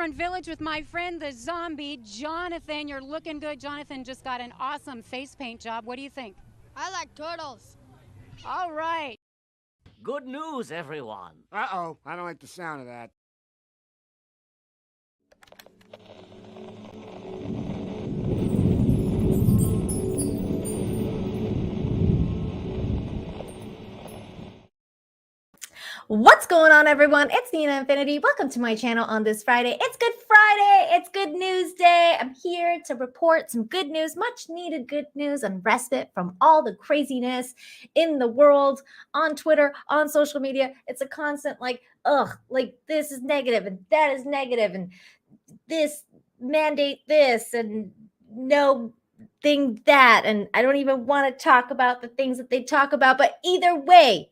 different village with my friend, the zombie, Jonathan. You're looking good. Jonathan just got an awesome face paint job. What do you think? I like turtles. All right. Good news, everyone. Uh-oh, I don't like the sound of that. What's going on, everyone? It's Nina Infinity. Welcome to my channel on this Friday. It's Good Friday. It's Good News Day. I'm here to report some good news, much needed good news and respite from all the craziness in the world, on Twitter, on social media. It's a constant like this is negative and that is negative and this mandate this and no thing that. And I don't even want to talk about the things that they talk about, but either way,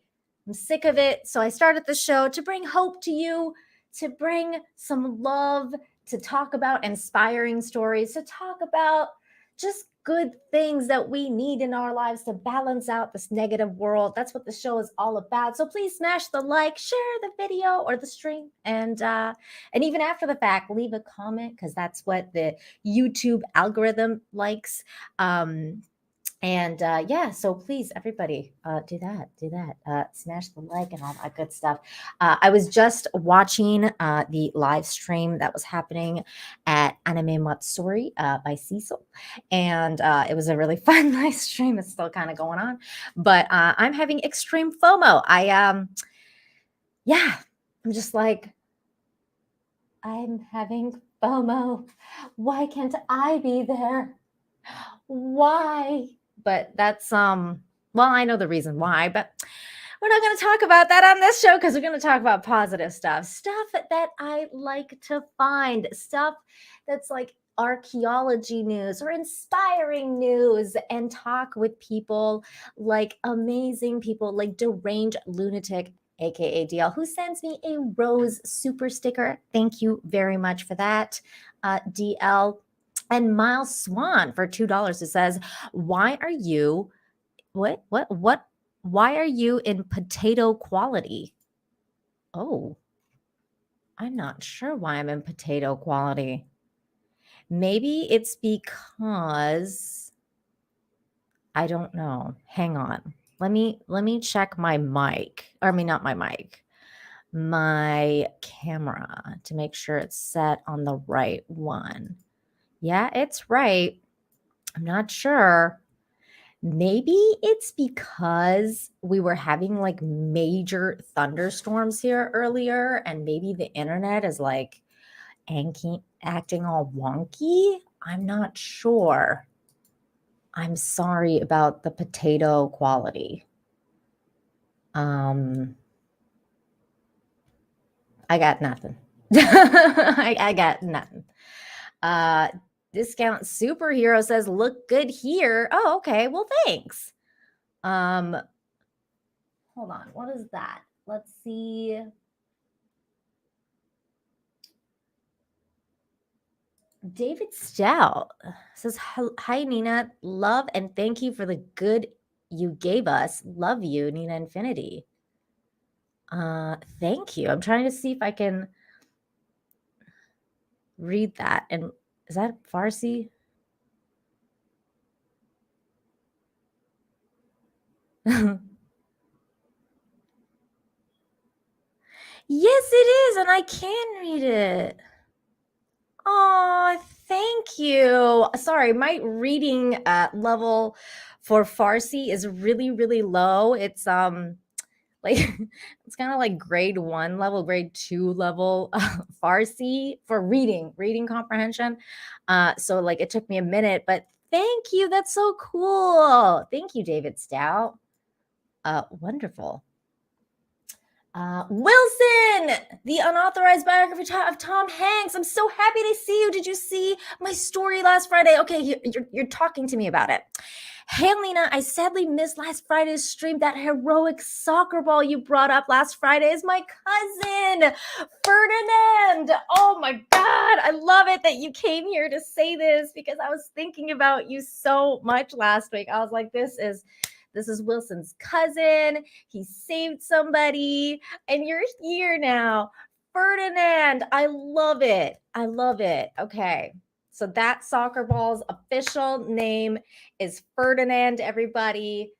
I'm sick of it. So I started the show to bring hope to you, to bring some love, to talk about inspiring stories, to talk about just good things that we need in our lives to balance out this negative world. That's what the show is all about. So please smash the like, share the video or the stream, and even after the fact, leave a comment because that's what the YouTube algorithm likes. Yeah, so please, everybody, do that. Smash the like and all that good stuff. I was just watching the live stream that was happening at Anime Matsuri by Cecil, and it was a really fun live stream. It's still kind of going on, but I'm having extreme FOMO. I'm just like, I'm having FOMO. Why can't I be there? Why? But that's well, I know the reason why, but we're not going to talk about that on this show because we're going to talk about positive stuff that I like to find, stuff that's like archaeology news or inspiring news, and talk with people like amazing people like Deranged Lunatic, aka DL, who sends me a rose super sticker. Thank you very much for that, DL. And Miles Swan for $2. It says, why are you why are you in potato quality? Oh, I'm not sure why I'm in potato quality. Maybe it's because I don't know. Hang on. Let me check my mic. Or I mean, not my mic. My camera to make sure it's set on the right one. Yeah, it's right. I'm not sure. Maybe it's because we were having like major thunderstorms here earlier, and maybe the internet is like acting all wonky. I'm not sure. I'm sorry about the potato quality. I got nothing. I got nothing. Discount Superhero says, look good here. Oh, okay. Well, thanks. Hold on. What is that? Let's see. David Stout says, hi, Nina. Love and thank you for the good you gave us. Love you, Nina Infinity. Thank you. I'm trying to see if I can read that. And is that Farsi? Yes, it is. And I can read it. Oh, thank you. Sorry, my reading level for Farsi is really, really low. It's like it's kind of like grade 1 level, grade 2 level Farsi for reading comprehension. So like it took me a minute, but thank you. That's so cool. Thank you, David Stout. Wonderful. Wilson, the unauthorized biography of Tom Hanks. I'm so happy to see you. Did you see my story last Friday? Okay, you're talking to me about it. Hey, Lena, I sadly missed last Friday's stream. That heroic soccer ball you brought up last Friday is my cousin, Ferdinand. Oh my God, I love it that you came here to say this because I was thinking about you so much last week. I was like, this is Wilson's cousin. He saved somebody, and you're here now. Ferdinand. I love it. I love it. Okay. So that soccer ball's official name is Ferdinand, everybody.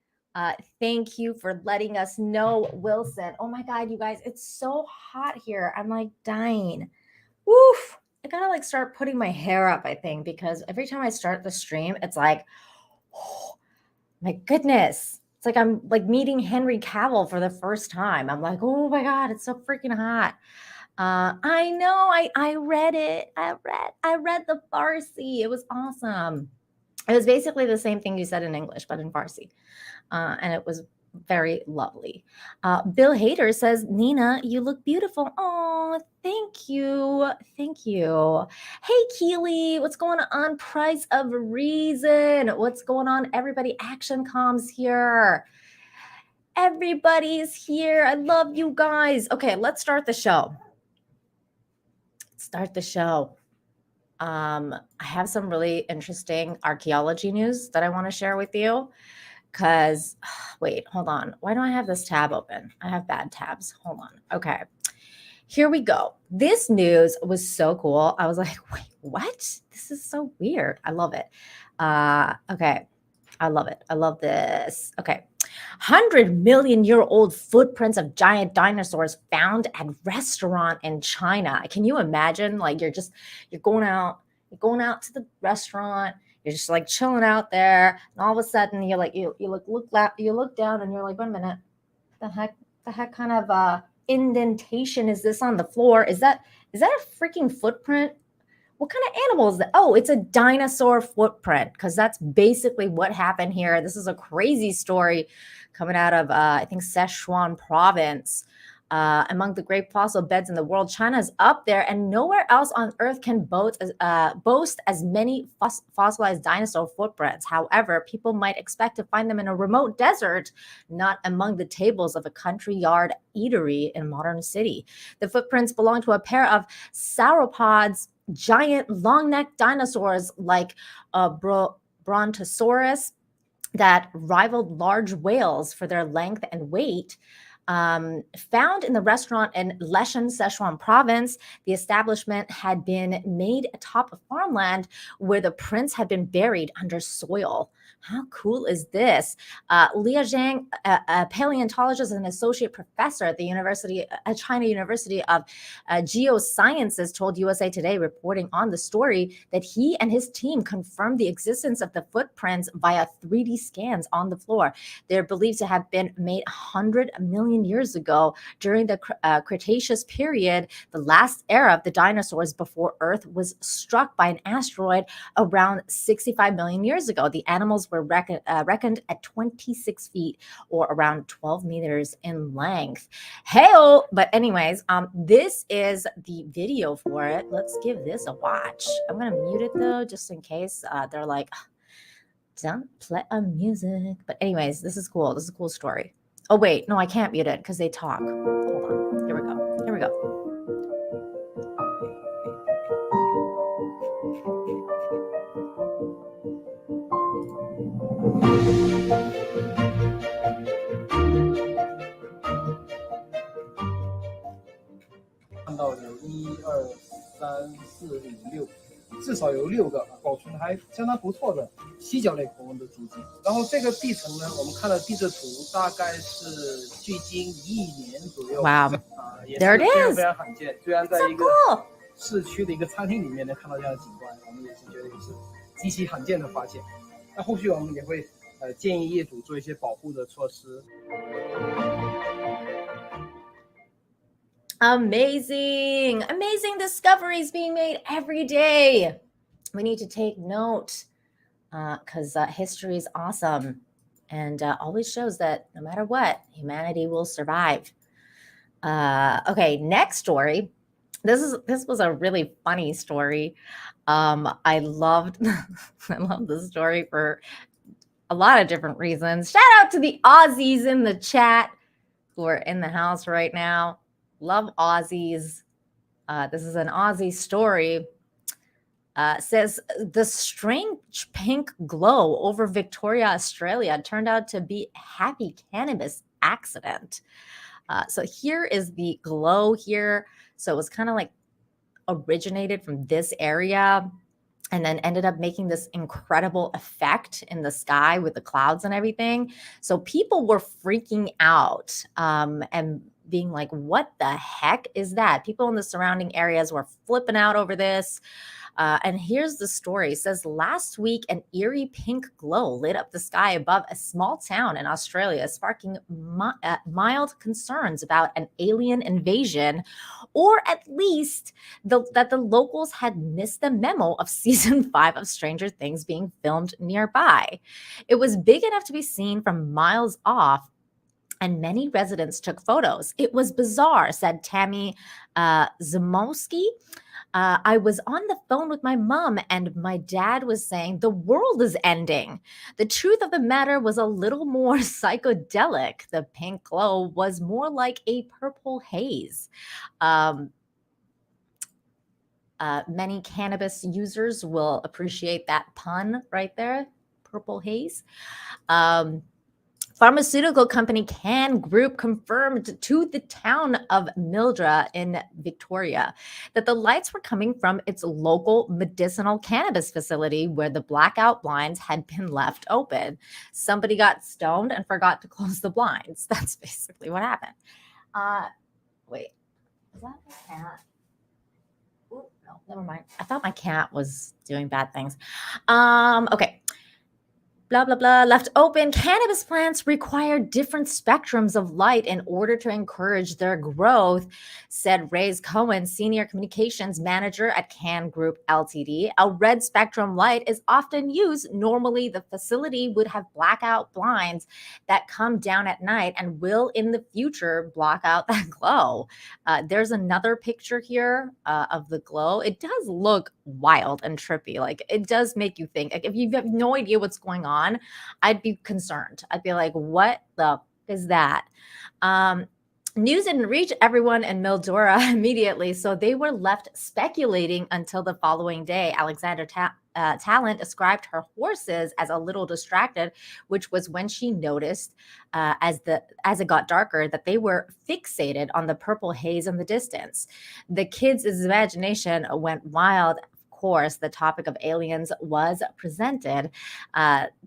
Thank you for letting us know, Wilson. Oh my God, you guys, it's so hot here. I'm like dying. Woof. I gotta like start putting my hair up, I think, because every time I start the stream, it's like, oh my goodness. It's like I'm like meeting Henry Cavill for the first time. I'm like, oh my God, it's so freaking hot. I know. I read it. I read the Farsi. It was awesome. It was basically the same thing you said in English, but in Farsi. And it was very lovely. Bill Hader says, Nina, you look beautiful. Oh, thank you. Thank you. Hey, Keely, what's going on? Price of Reason. What's going on? Everybody, Action Comms here. Everybody's here. I love you guys. Okay, let's start the show. I have some really interesting archaeology news that I want to share with you. Because, wait, hold on. Why do I have this tab open? I have bad tabs. Hold on. Okay. Here we go. This news was so cool. I was like, wait, what? This is so weird. I love it. Okay. I love it. I love this. Okay. 100-million-year-old footprints of giant dinosaurs found at restaurant in China. Can you imagine? Like you're going out to the restaurant. You're just like chilling out there, and all of a sudden you're like you look down, and you're like, wait a minute, the heck kind of indentation is this on the floor? Is that a freaking footprint? What kind of animal is that? Oh, it's a dinosaur footprint, because that's basically what happened here. This is a crazy story coming out of, I think, Sichuan province. Among the great fossil beds in the world, China is up there, and nowhere else on Earth can boast as many fossilized dinosaur footprints. However, people might expect to find them in a remote desert, not among the tables of a country yard eatery in a modern city. The footprints belong to a pair of sauropods, giant long-necked dinosaurs like Brontosaurus that rivaled large whales for their length and weight. Found in the restaurant in Leshan, Sichuan province. The establishment had been made atop of farmland where the prints had been buried under soil. How cool is this? Lia Zhang, a paleontologist and associate professor at the China University of Geosciences, told USA Today, reporting on the story, that he and his team confirmed the existence of the footprints via 3D scans on the floor. They're believed to have been made 100 million years ago during the Cretaceous period, the last era of the dinosaurs before Earth was struck by an asteroid around 65 million years ago. The animals were reckoned at 26 feet, or around 12 meters in length. Hey-o! But anyways, this is the video for it. Let's give this a watch. I'm going to mute it though, just in case they're like, don't play music. But anyways, this is cool. This is a cool story. Oh, wait. No, I can't mute it because they talk. Hold on. Here we go. .1、2、3、4、5、6，至少有6个保存还相当不错的犀角类恐龙的足迹。然后这个地层呢，我们看了地质图，大概是距今1亿年左右。Wow. 也是 There it is. 非常罕见。虽然在一个 So cool. 市区的一个餐厅里面能看到这样的景观，我们也是觉得也是极其罕见的发现。那后续我们也会建议业主做一些保护的措施。Amazing discoveries being made every day. We need to take note because history is awesome and always shows that no matter what, humanity will survive. Okay, next story. This was a really funny story. I loved this story for a lot of different reasons. Shout out to the Aussies in the chat who are in the house right now. Love Aussies. This is an Aussie story. Says the strange pink glow over Victoria, Australia turned out to be a happy cannabis accident. So here is the glow here. So it was kind of like originated from this area and then ended up making this incredible effect in the sky with the clouds and everything. So people were freaking out and being like, what the heck is that? People in the surrounding areas were flipping out over this. And here's the story. It says last week, an eerie pink glow lit up the sky above a small town in Australia, sparking mild concerns about an alien invasion, or at least that the locals had missed the memo of season 5 of Stranger Things being filmed nearby. It was big enough to be seen from miles off, and many residents took photos. It was bizarre, said Tammy Zamowski. I was on the phone with my mom and my dad was saying the world is ending. The truth of the matter was a little more psychedelic. The pink glow was more like a purple haze. Many cannabis users will appreciate that pun right there, purple haze. Pharmaceutical company Can Group confirmed to the town of Mildura in Victoria that the lights were coming from its local medicinal cannabis facility where the blackout blinds had been left open. Somebody got stoned and forgot to close the blinds. That's basically what happened. Wait, is that my cat? Ooh, no, never mind. I thought my cat was doing bad things. Okay. Blah, blah, blah, left open. Cannabis plants require different spectrums of light in order to encourage their growth, said Ray's Cohen, senior communications manager at Can Group Ltd. A red spectrum light is often used. Normally, the facility would have blackout blinds that come down at night and will in the future block out that glow. There's another picture here of the glow. It does look wild and trippy. Like, it does make you think. Like, if you have no idea what's going on, I'd be concerned. I'd be like, what the is that? News didn't reach everyone in Mildura immediately, so they were left speculating until the following day. Alexander Talent described her horses as a little distracted, which was when she noticed as it got darker that they were fixated on the purple haze in the distance. The kids' imagination went wild. Course, the topic of aliens was presented.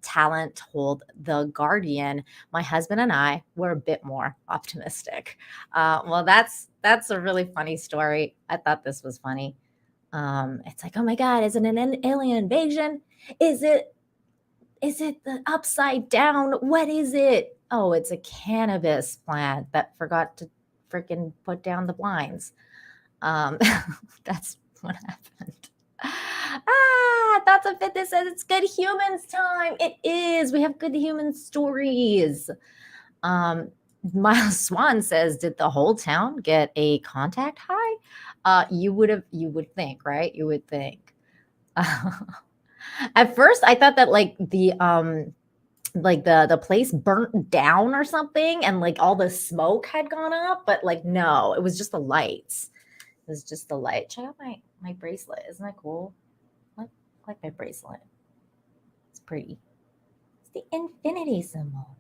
Talent told The Guardian, my husband and I were a bit more optimistic. Well, that's a really funny story. I thought this was funny. It's like, oh my God, is it an alien invasion? Is it the upside down? What is it? Oh, it's a cannabis plant that forgot to freaking put down the blinds. That's what happened. Thoughts on Fitness says it's Good Humans time. It is. We have good human stories. Miles Swan says, did the whole town get a contact high? You would think, right? You would think. At first, I thought that like the place burnt down or something, and like all the smoke had gone up, but like no, it was just the lights. It was just the light. Check out my bracelet. Isn't that cool? I like my bracelet. It's pretty. It's the infinity symbol.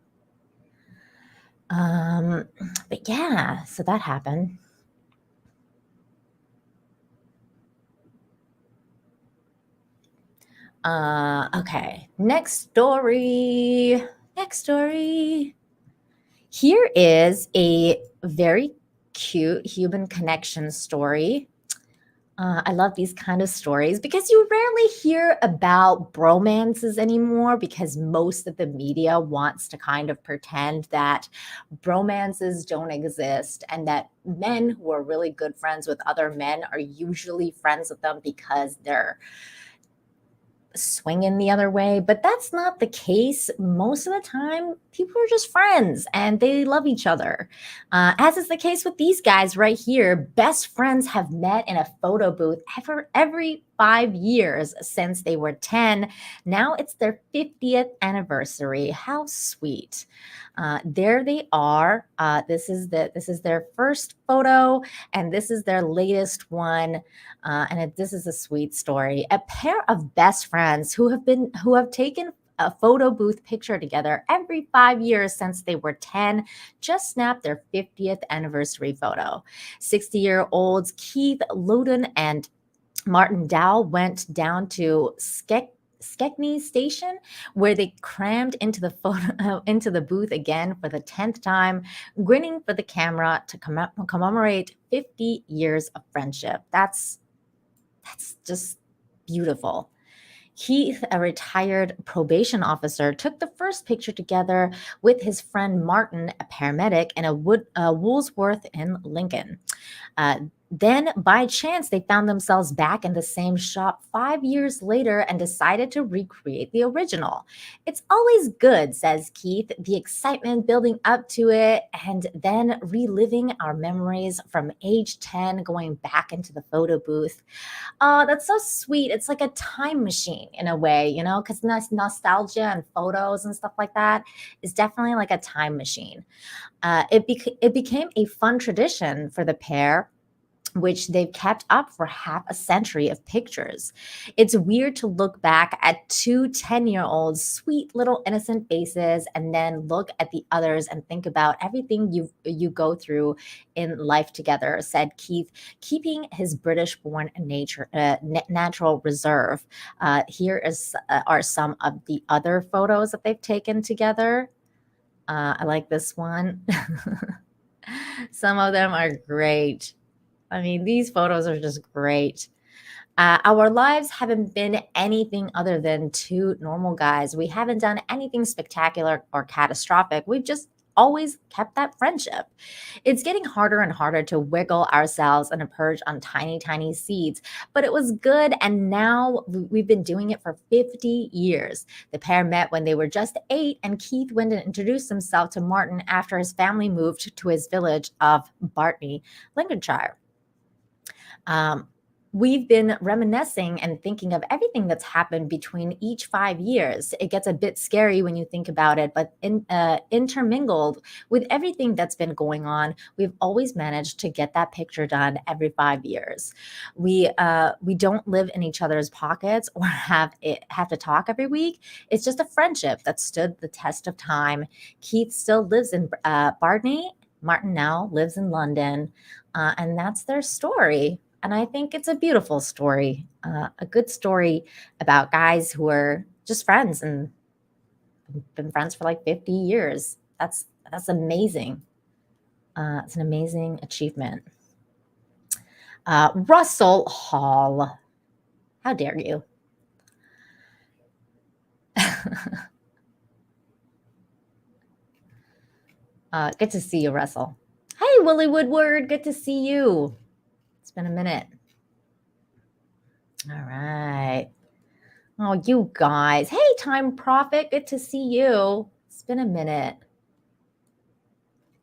But yeah, so that happened. Okay. Next story. Here is a very cute human connection story. I love these kind of stories because you rarely hear about bromances anymore because most of the media wants to kind of pretend that bromances don't exist and that men who are really good friends with other men are usually friends with them because they're swinging the other way, but that's not the case. Most of the time, people are just friends and they love each other. As is the case with these guys right here. Best friends have met in a photo booth every 5 years since they were 10. Now it's their 50th anniversary. How sweet. There they are. This is their first photo, and this is their latest one. This is a sweet story. A pair of best friends who have taken a photo booth picture together every 5 years since they were 10, just snapped their 50th anniversary photo. 60-year-olds Keith Loudon and Martin Dow went down to Skegney Station, where they crammed into the into the booth again for the 10th time, grinning for the camera to commemorate 50 years of friendship. That's just beautiful. Keith, a retired probation officer, took the first picture together with his friend Martin, a paramedic, in a Woolsworth in Lincoln. Then, by chance, they found themselves back in the same shop 5 years later and decided to recreate the original. It's always good, says Keith, the excitement building up to it and then reliving our memories from age 10, going back into the photo booth. Oh, that's so sweet. It's like a time machine in a way, you know, because nostalgia and photos and stuff like that is definitely like a time machine. It became a fun tradition for the pair, which they've kept up for half a century of pictures. It's weird to look back at two 10-year-olds, sweet little innocent faces, and then look at the others and think about everything you go through in life together, said Keith, keeping his British-born natural reserve. Here are some of the other photos that they've taken together. I like this one. Some of them are great. I mean, these photos are just great. Our lives haven't been anything other than two normal guys. We haven't done anything spectacular or catastrophic. We've just always kept that friendship. It's getting harder and harder to wiggle ourselves and perch on tiny, tiny seeds, but it was good. And now we've been doing it for 50 years. The pair met when they were just 8, and Keith went and introduced himself to Martin after his family moved to his village of Bartney, Lincolnshire. We've been reminiscing and thinking of everything that's happened between each 5 years. It gets a bit scary when you think about it, but intermingled with everything that's been going on, we've always managed to get that picture done every 5 years. We don't live in each other's pockets or have to talk every week. It's just a friendship that stood the test of time. Keith still lives in Bartney. Martin now lives in London, and that's their story. And I think it's a beautiful story, a good story about guys who are just friends and been friends for like 50 years. That's amazing. It's an amazing achievement. Russell Hall. How dare you? Good to see you, Russell. Hey, Willie Woodward. Good to see you. It's been a minute. All right. Oh, you guys. Hey, Time Prophet. Good to see you. It's been a minute.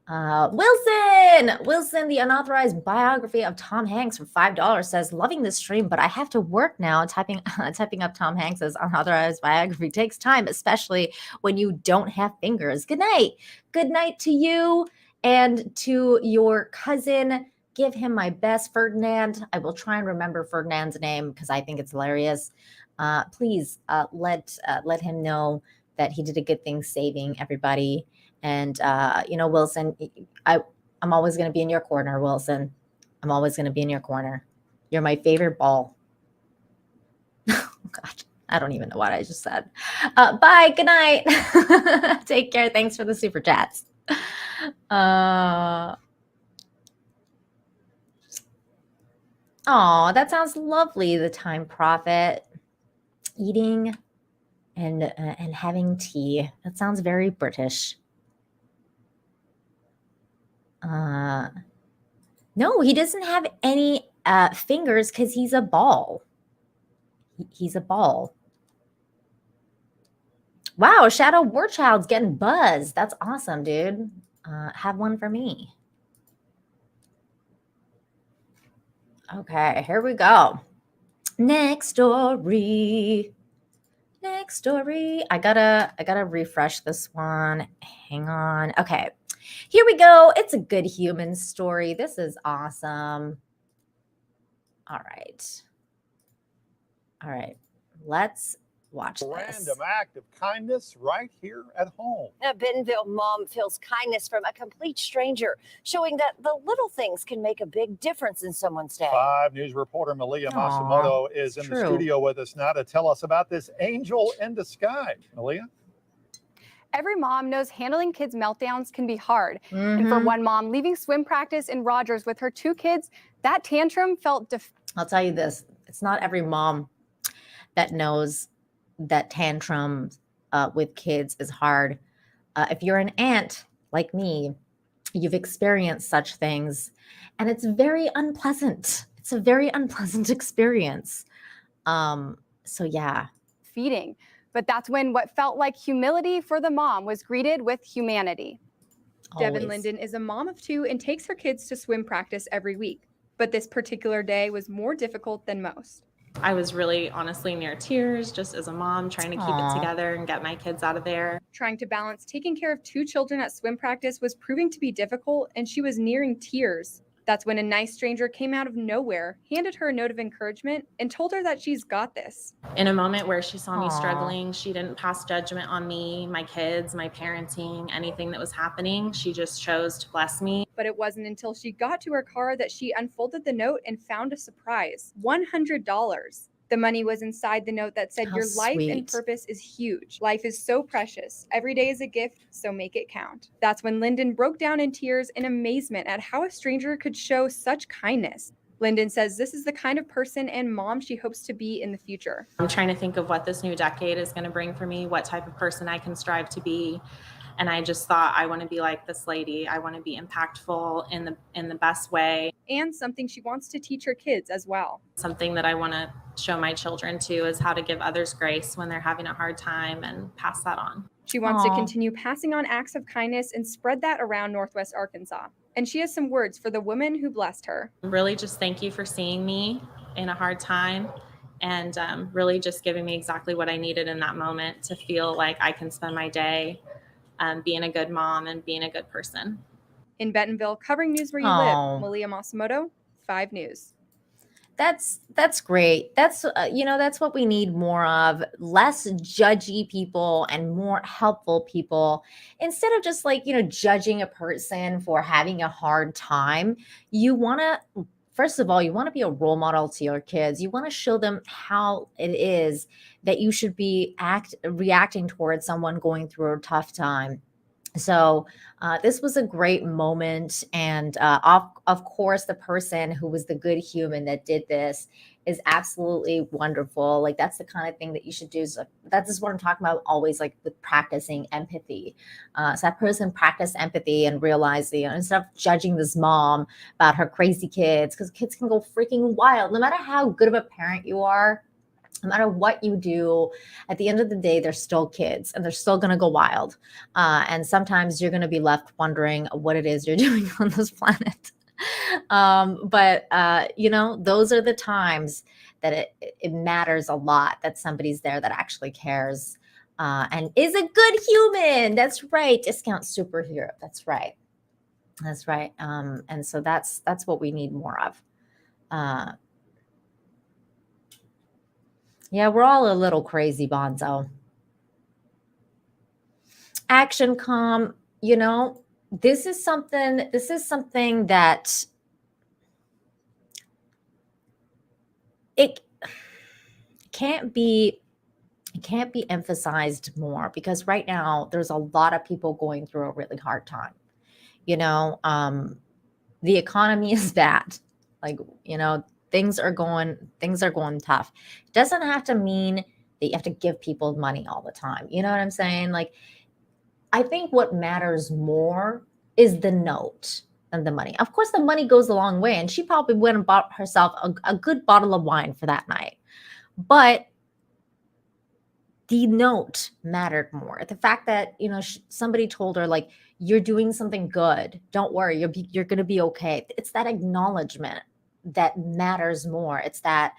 Wilson, the unauthorized biography of Tom Hanks for $5 says, loving this stream, but I have to work now. Typing up Tom Hanks's unauthorized biography takes time, especially when you don't have fingers. Good night. Good night to you and to your cousin. Give him my best, Ferdinand. I will try and remember Ferdinand's name because I think it's hilarious. Please let him know that he did a good thing saving everybody. And, Wilson, I'm always going to be in your corner, Wilson. I'm always going to be in your corner. You're my favorite ball. Oh, God, I don't even know what I just said. Bye. Good night. Take care. Thanks for the super chats. Oh, that sounds lovely. The Time Prophet eating and having tea. That sounds very British. No, he doesn't have any fingers because he's a ball. He's a ball. Wow, Shadow Warchild's getting buzzed. That's awesome, dude. Have one for me. Okay, here we go. Next story. I gotta refresh this one. Hang on. Okay, here we go. It's a good human story. This is awesome. All right. Let's Watch this. Random act of kindness right here at home. A Bentonville mom feels kindness from a complete stranger, showing that the little things can make a big difference in someone's day. 5 News reporter Malia Aw, Masamoto is in the true. studio with us now to tell us about this angel in disguise. Malia? Every mom knows handling kids' meltdowns can be hard. And for one mom, leaving swim practice in Rogers with her 2 kids, that tantrum felt I'll tell you this, it's not every mom that knows that tantrum with kids is hard. If you're an aunt like me, you've experienced such things, and it's very unpleasant. It's a very unpleasant experience. So yeah. feeding. But that's when what felt like humility for the mom was greeted with humanity. Devin Always. Linden is a mom of 2 and takes her kids to swim practice every week. But this particular day was more difficult than most. I was really honestly near tears just as a mom trying to keep Aw. it together and get my kids out of there. Trying to balance taking care of 2 children at swim practice was proving to be difficult, and she was nearing tears. That's when a nice stranger came out of nowhere, handed her a note of encouragement, and told her that she's got this. In a moment where she saw me Aw. struggling, she didn't pass judgment on me, my kids, my parenting, anything that was happening. She just chose to bless me. But it wasn't until she got to her car that she unfolded the note and found a surprise: $100. The money was inside the note that said, How your life and sweet. purpose is huge. Life is so precious. Every day is a gift, so make it count. That's when Lyndon broke down in tears in amazement at how a stranger could show such kindness. Lyndon says this is the kind of person and mom she hopes to be in the future. I'm trying to think of what this new decade is going to bring for me, what type of person I can strive to be. And I just thought, I want to be like this lady. I want to be impactful in the best way. And something she wants to teach her kids as well. Something that I want to show my children too is how to give others grace when they're having a hard time and pass that on. She wants to Aw. continue passing on acts of kindness and spread that around Northwest Arkansas. And she has some words for the woman who blessed her. Really just thank you for seeing me in a hard time and really just giving me exactly what I needed in that moment to feel like I can spend my day being a good mom and being a good person. In Bentonville, covering news where you Aw. live, Malia Masamoto, 5 News. That's great. That's that's what we need more of. Less judgy people and more helpful people. Instead of just judging a person for having a hard time, you want to first of all, you want to be a role model to your kids. You want to show them how it is that you should be reacting towards someone going through a tough time. So this was a great moment. And of course, the person who was the good human that did this is absolutely wonderful. Like, that's the kind of thing that you should do. So that's just what I'm talking about always, like with practicing empathy. So that person practiced empathy and realized instead of judging this mom about her crazy kids, because kids can go freaking wild. No matter how good of a parent you are, no matter what you do, at the end of the day, they're still kids and they're still going to go wild. And sometimes you're going to be left wondering what it is you're doing on this planet. But those are the times that it matters a lot that somebody's there that actually cares and is a good human. That's right. Discount superhero. That's right. That's right. And so that's what we need more of. Yeah, we're all a little crazy, Bonzo. Action com, this is something that it can't be emphasized more, because right now there's a lot of people going through a really hard time. The economy is bad. Things are going tough. It doesn't have to mean that you have to give people money all the time. You know what I'm saying? I think what matters more is the note than the money. Of course, the money goes a long way, and she probably went and bought herself a good bottle of wine for that night. But the note mattered more. The fact that, somebody told her, you're doing something good. Don't worry, you're going to be okay. It's that acknowledgement that matters more. It's that,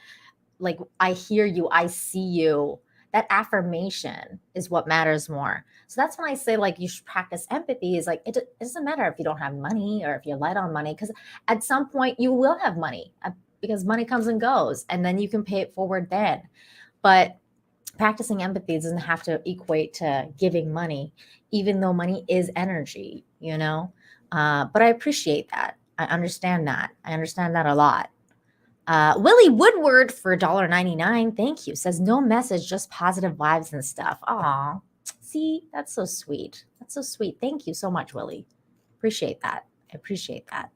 I hear you, I see you. That affirmation is what matters more. So that's when I say, you should practice empathy. Is it doesn't matter if you don't have money or if you're light on money, because at some point you will have money, because money comes and goes, and then you can pay it forward then. But practicing empathy doesn't have to equate to giving money, even though money is energy, you know. But I appreciate that. I understand that. I understand that a lot. Willie Woodward for $1.99, thank you, says no message, just positive vibes and stuff. Aw, see, that's so sweet. That's so sweet. Thank you so much, Willie. Appreciate that. I appreciate that.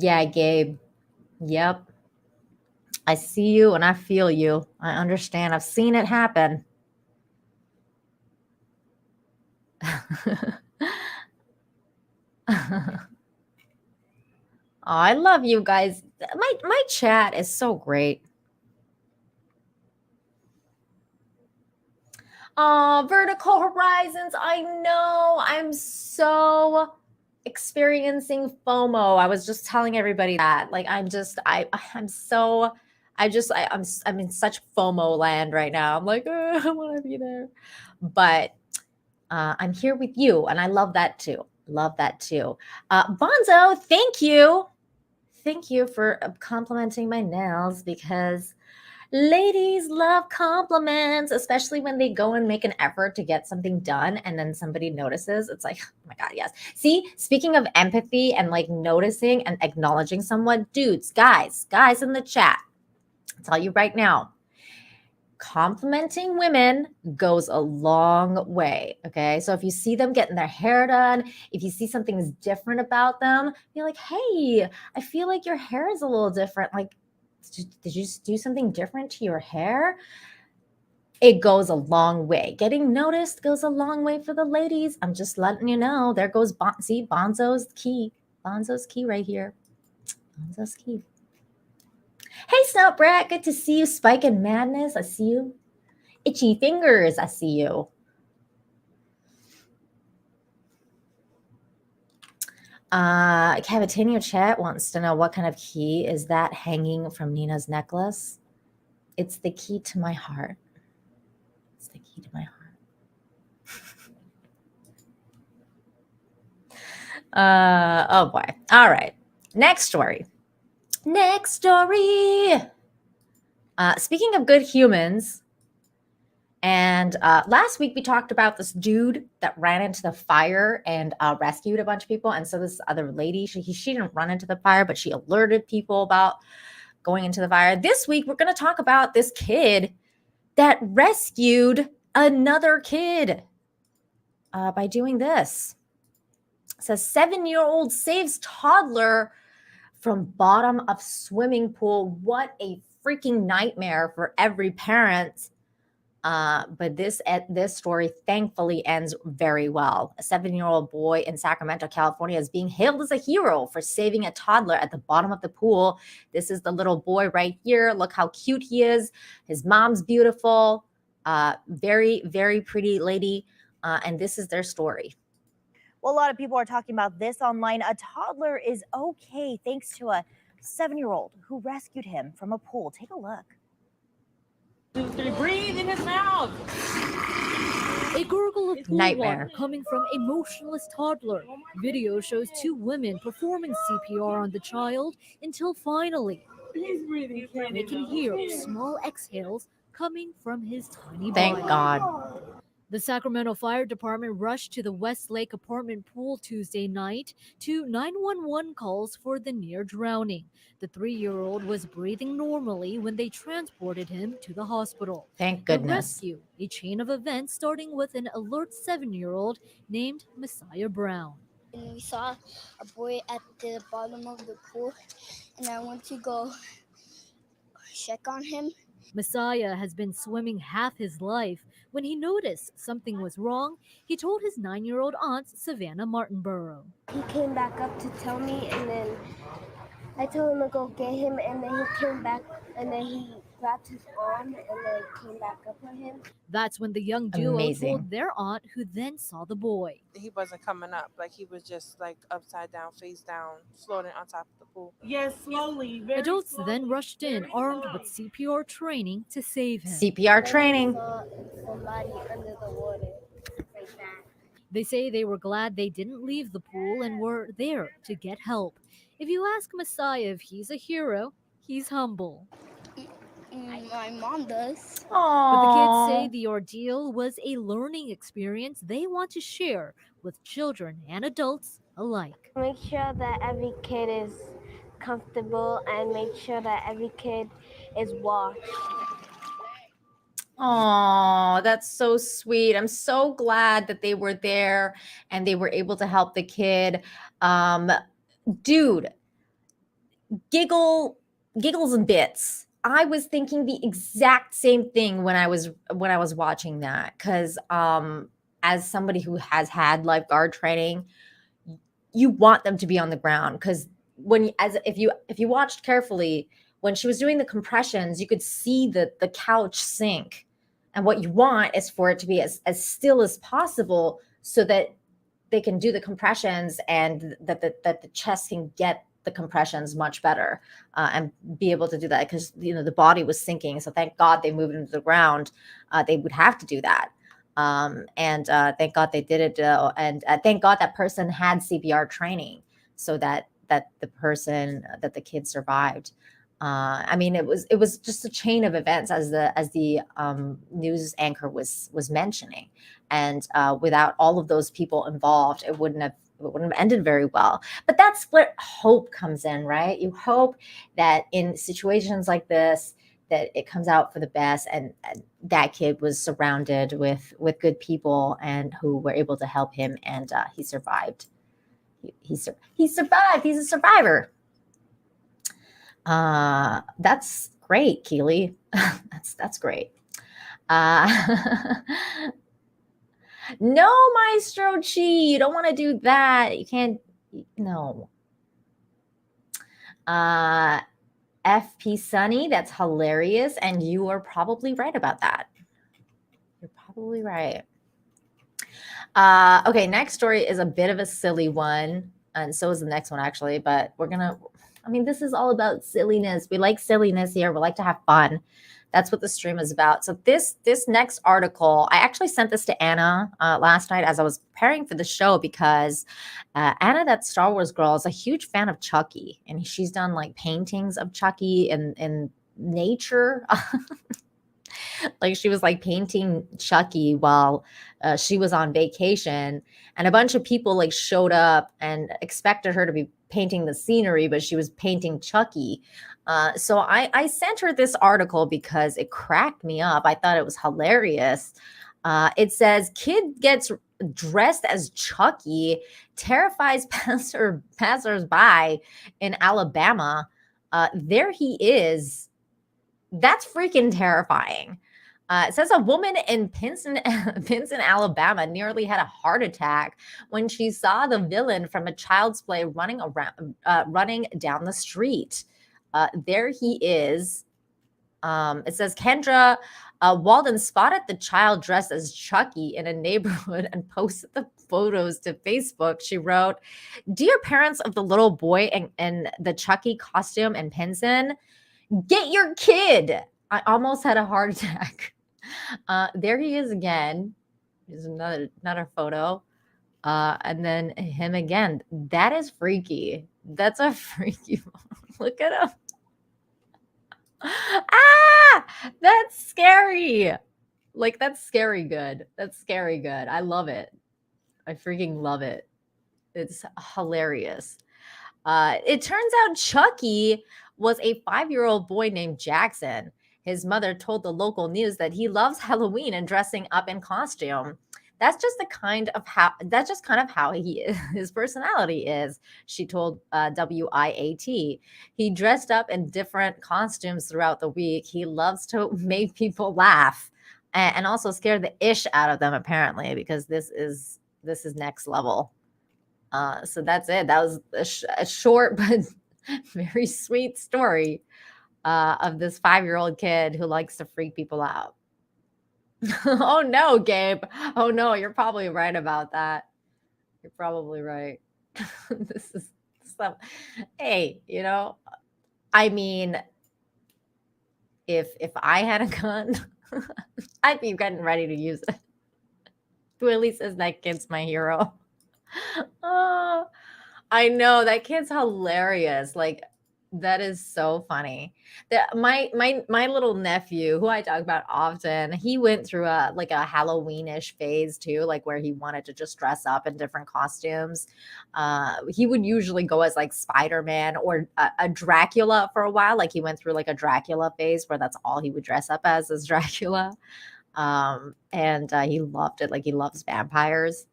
Yeah, Gabe. Yep. I see you and I feel you. I understand. I've seen it happen. Oh, I love you guys. My chat is so great. Oh, Vertical Horizons. I know. I'm so experiencing FOMO. I was just telling everybody that. Like, I'm in such FOMO land right now. I'm like, I want to be there. But I'm here with you, and I love that too. Love that too. Bonzo, thank you. Thank you for complimenting my nails, because ladies love compliments, especially when they go and make an effort to get something done and then somebody notices. It's like, oh my God, yes. See, speaking of empathy and like noticing and acknowledging someone, dudes, guys in the chat, I'll tell you right now, complimenting women goes a long way. Okay. So if you see them getting their hair done, if you see something is different about them, you're like, hey, I feel like your hair is a little different. Like, did you just do something different to your hair? It goes a long way. Getting noticed goes a long way for the ladies. I'm just letting you know. There goes Bonzo's key. Bonzo's key right here. Bonzo's key. Hey, Snout Brat. Good to see you. Spike and Madness. I see you. Itchy Fingers. I see you. Cavatinho Chat wants to know what kind of key is that hanging from Nina's necklace. It's the key to my heart. It's the key to my heart. Oh boy. All right. Next story. Speaking of good humans, and last week we talked about this dude that ran into the fire and rescued a bunch of people. And so this other lady, she didn't run into the fire, but she alerted people about going into the fire. This week we're going to talk about this kid that rescued another kid by doing this. It says 7-year-old saves toddler from bottom of swimming pool. What a freaking nightmare for every parent. But this story thankfully ends very well. A 7-year-old boy in Sacramento, California is being hailed as a hero for saving a toddler at the bottom of the pool. This is the little boy right here. Look how cute he is. His mom's beautiful. Very, very pretty lady. And this is their story. Well, a lot of people are talking about this online. A toddler is okay thanks to a 7-year-old who rescued him from a pool. Take a look. 2, 3, breathe in his mouth. A gurgle of pool Nightmare. water coming from a motionless toddler. Video shows 2 women performing CPR on the child until finally He's breathing. they can hear small exhales coming from his tiny Thank body. God. The Sacramento Fire Department rushed to the Westlake apartment pool Tuesday night to 911 calls for the near drowning. The 3-year-old was breathing normally when they transported him to the hospital. Thank The goodness. rescue, a chain of events starting with an alert 7-year-old named Messiah Brown. And we saw a boy at the bottom of the pool, and I went to go check on him. Messiah has been swimming half his life. When he noticed something was wrong, he told his 9-year-old aunt, Savannah Martinborough. He came back up to tell me, and then I told him to go get him, and then he came back, and then he grabbed his arm, and then came back up on him. That's when the young duo Amazing. told their aunt, who then saw the boy. He wasn't coming up. Like, he was just like upside down, face down, floating on top of the pool. Yes, slowly. Very Adults slowly, then rushed in, very armed slowly. with CPR training to save him. CPR training. I saw somebody under the water like that. They say they were glad they didn't leave the pool and were there to get help. If you ask Messiah if he's a hero, he's humble. My mom does. But the kids say Aww. the ordeal was a learning experience they want to share with children and adults alike. Make sure that every kid is comfortable and make sure that every kid is washed. Oh, that's so sweet. I'm so glad that they were there and they were able to help the kid. Dude, giggles and bits. I was thinking the exact same thing when I was watching that, because as somebody who has had lifeguard training, you want them to be on the ground, because if you watched carefully, when she was doing the compressions, you could see the couch sink. And what you want is for it to be as still as possible so that they can do the compressions and that the chest can get the compressions much better and be able to do that, because the body was sinking. So thank God they moved into the ground. They would have to do that. And thank God they did it. And thank God that person had CPR training so that the kid survived. I mean, it was just a chain of events, as the news anchor was mentioning, and without all of those people involved, it wouldn't have ended very well. But that's where hope comes in, right? You hope that in situations like this, that it comes out for the best, and that kid was surrounded with good people and who were able to help him, and he survived. He survived. He's a survivor. That's great, Keely. that's great. No, Maestro Chi, you don't want to do that. You can't. No. FP Sunny, that's hilarious, and you are probably right about that. You're probably right. Okay, next story is a bit of a silly one, and so is the next one actually, but this is all about silliness. We like silliness here. We like to have fun. That's what the stream is about. So this next article, I actually sent this to Anna last night as I was preparing for the show, because Anna, that Star Wars girl, is a huge fan of Chucky, and she's done like paintings of Chucky in nature. Like she was like painting Chucky while she was on vacation, and a bunch of people like showed up and expected her to be painting the scenery, but she was painting Chucky. So I sent her this article because it cracked me up. I thought it was hilarious. It says, kid gets dressed as Chucky, terrifies passersby in Alabama. There he is. That's freaking terrifying. It says a woman in Pinson, Alabama, nearly had a heart attack when she saw the villain from a Child's Play running down the street. There he is. It says Kendra Walden spotted the child dressed as Chucky in a neighborhood and posted the photos to Facebook. She wrote, "Dear parents of the little boy in the Chucky costume in Pinson, get your kid. I almost had a heart attack." There he is again. Here's another photo. And then him again. That is freaky. That's a freaky. Look at him. That's scary. Like, that's scary good. That's scary good. I love it. I freaking love it. It's hilarious. It turns out Chucky was a 5-year-old boy named Jackson. His mother told the local news that he loves Halloween and dressing up in costume. That's just kind of how he is. His personality is, she told WIAT. He dressed up in different costumes throughout the week. He loves to make people laugh and also scare the ish out of them, apparently, because this is next level. So that's it. That was a short but very sweet story of this 5-year-old kid who likes to freak people out. Oh no, Gabe. Oh no, you're probably right about that. You're probably right. This is stuff. Hey, I mean, if I had a gun, I'd be getting ready to use it. Willie says that kid's my hero. Oh, I know that kid's hilarious. Like that is so funny. That my little nephew, who I talk about often, he went through a like a Halloweenish phase too, like where he wanted to just dress up in different costumes. He would usually go as like Spider-Man or a Dracula for a while. Like he went through like a Dracula phase where that's all he would dress up as Dracula. And he loved it. Like he loves vampires.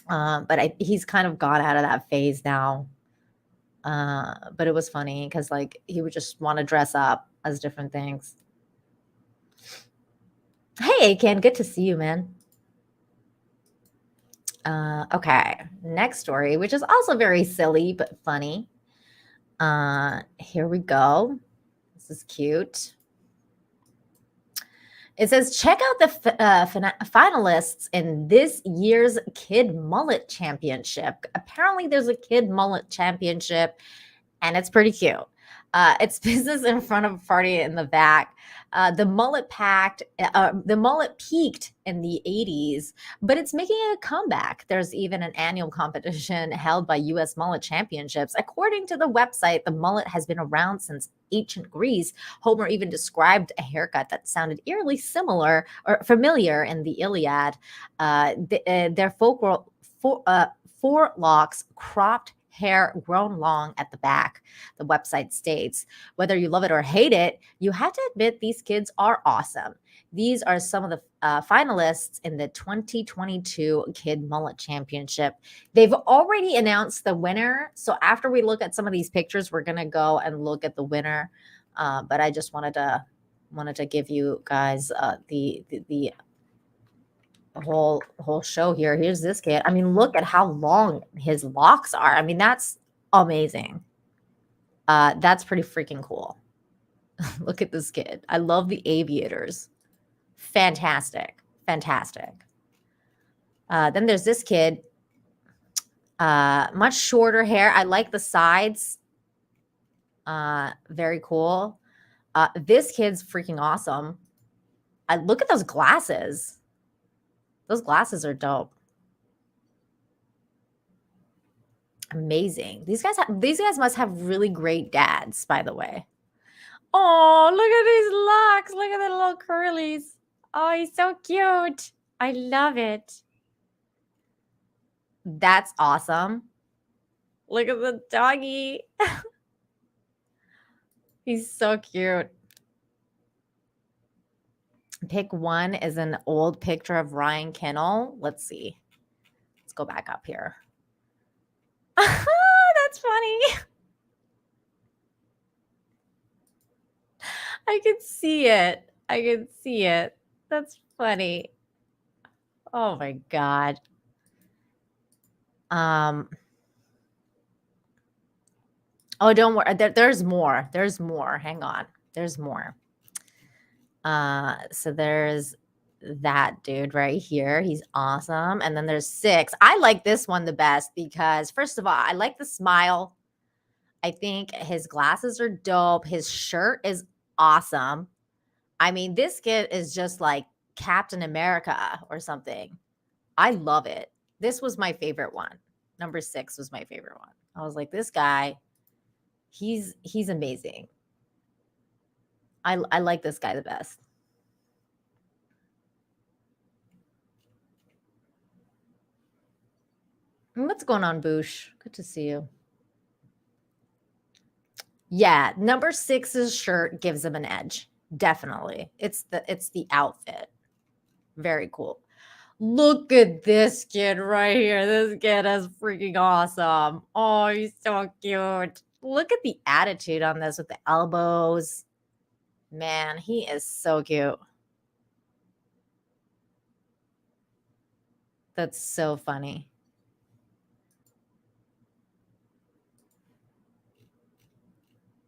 But he's kind of gone out of that phase now. But it was funny because like he would just want to dress up as different things. Hey, Ken, good to see you, man. Okay, next story, which is also very silly but funny. Here we go. This is cute. It says, check out the finalists in this year's Kid Mullet Championship. Apparently, there's a Kid Mullet Championship, and it's pretty cute. It's business in front of a party in the back. The mullet peaked in the 80s, but it's making a comeback. There's even an annual competition held by U.S. Mullet Championships. According to the website, the mullet has been around since ancient Greece. Homer even described a haircut that sounded eerily similar or familiar in the Iliad. Their four locks cropped hair grown long at the back, the website states. Whether you love it or hate it, you have to admit these kids are awesome. These are some of the finalists in the 2022 Kid Mullet Championship. They've already announced the winner. So after we look at some of these pictures, we're going to go and look at the winner. But I just wanted to give you guys the whole show here. Here's this kid. I mean, look at how long his locks are. I mean, that's amazing. That's pretty freaking cool. Look at this kid. I love the aviators. Fantastic. Fantastic. Then there's this kid. Much shorter hair. I like the sides. Very cool. This kid's freaking awesome. Look at those glasses. Those glasses are dope. Amazing. These guys must have really great dads, by the way. Oh, look at these locks. Look at the little curlies. Oh, he's so cute. I love it. That's awesome. Look at the doggy. He's so cute. Pick one is an old picture of Ryan Kennel. Let's see. Let's go back up here. That's funny. I can see it. I can see it. That's funny. Oh my God. Oh, don't worry. There's more. There's more. Hang on. There's more. So there's that dude right here. He's awesome. And then there's 6. I like this one the best because, first of all, I like the smile. I think his glasses are dope. His shirt is awesome. I mean, this kid is just like Captain America or something. I love it. This was my favorite one. Number 6 was my favorite one. I was like, this guy, he's amazing. I like this guy the best. What's going on, Boosh? Good to see you. Yeah, number 6's shirt gives him an edge. Definitely. It's the outfit. Very cool. Look at this kid right here. This kid is freaking awesome. Oh, he's so cute. Look at the attitude on this with the elbows. Man, he is so cute. That's so funny.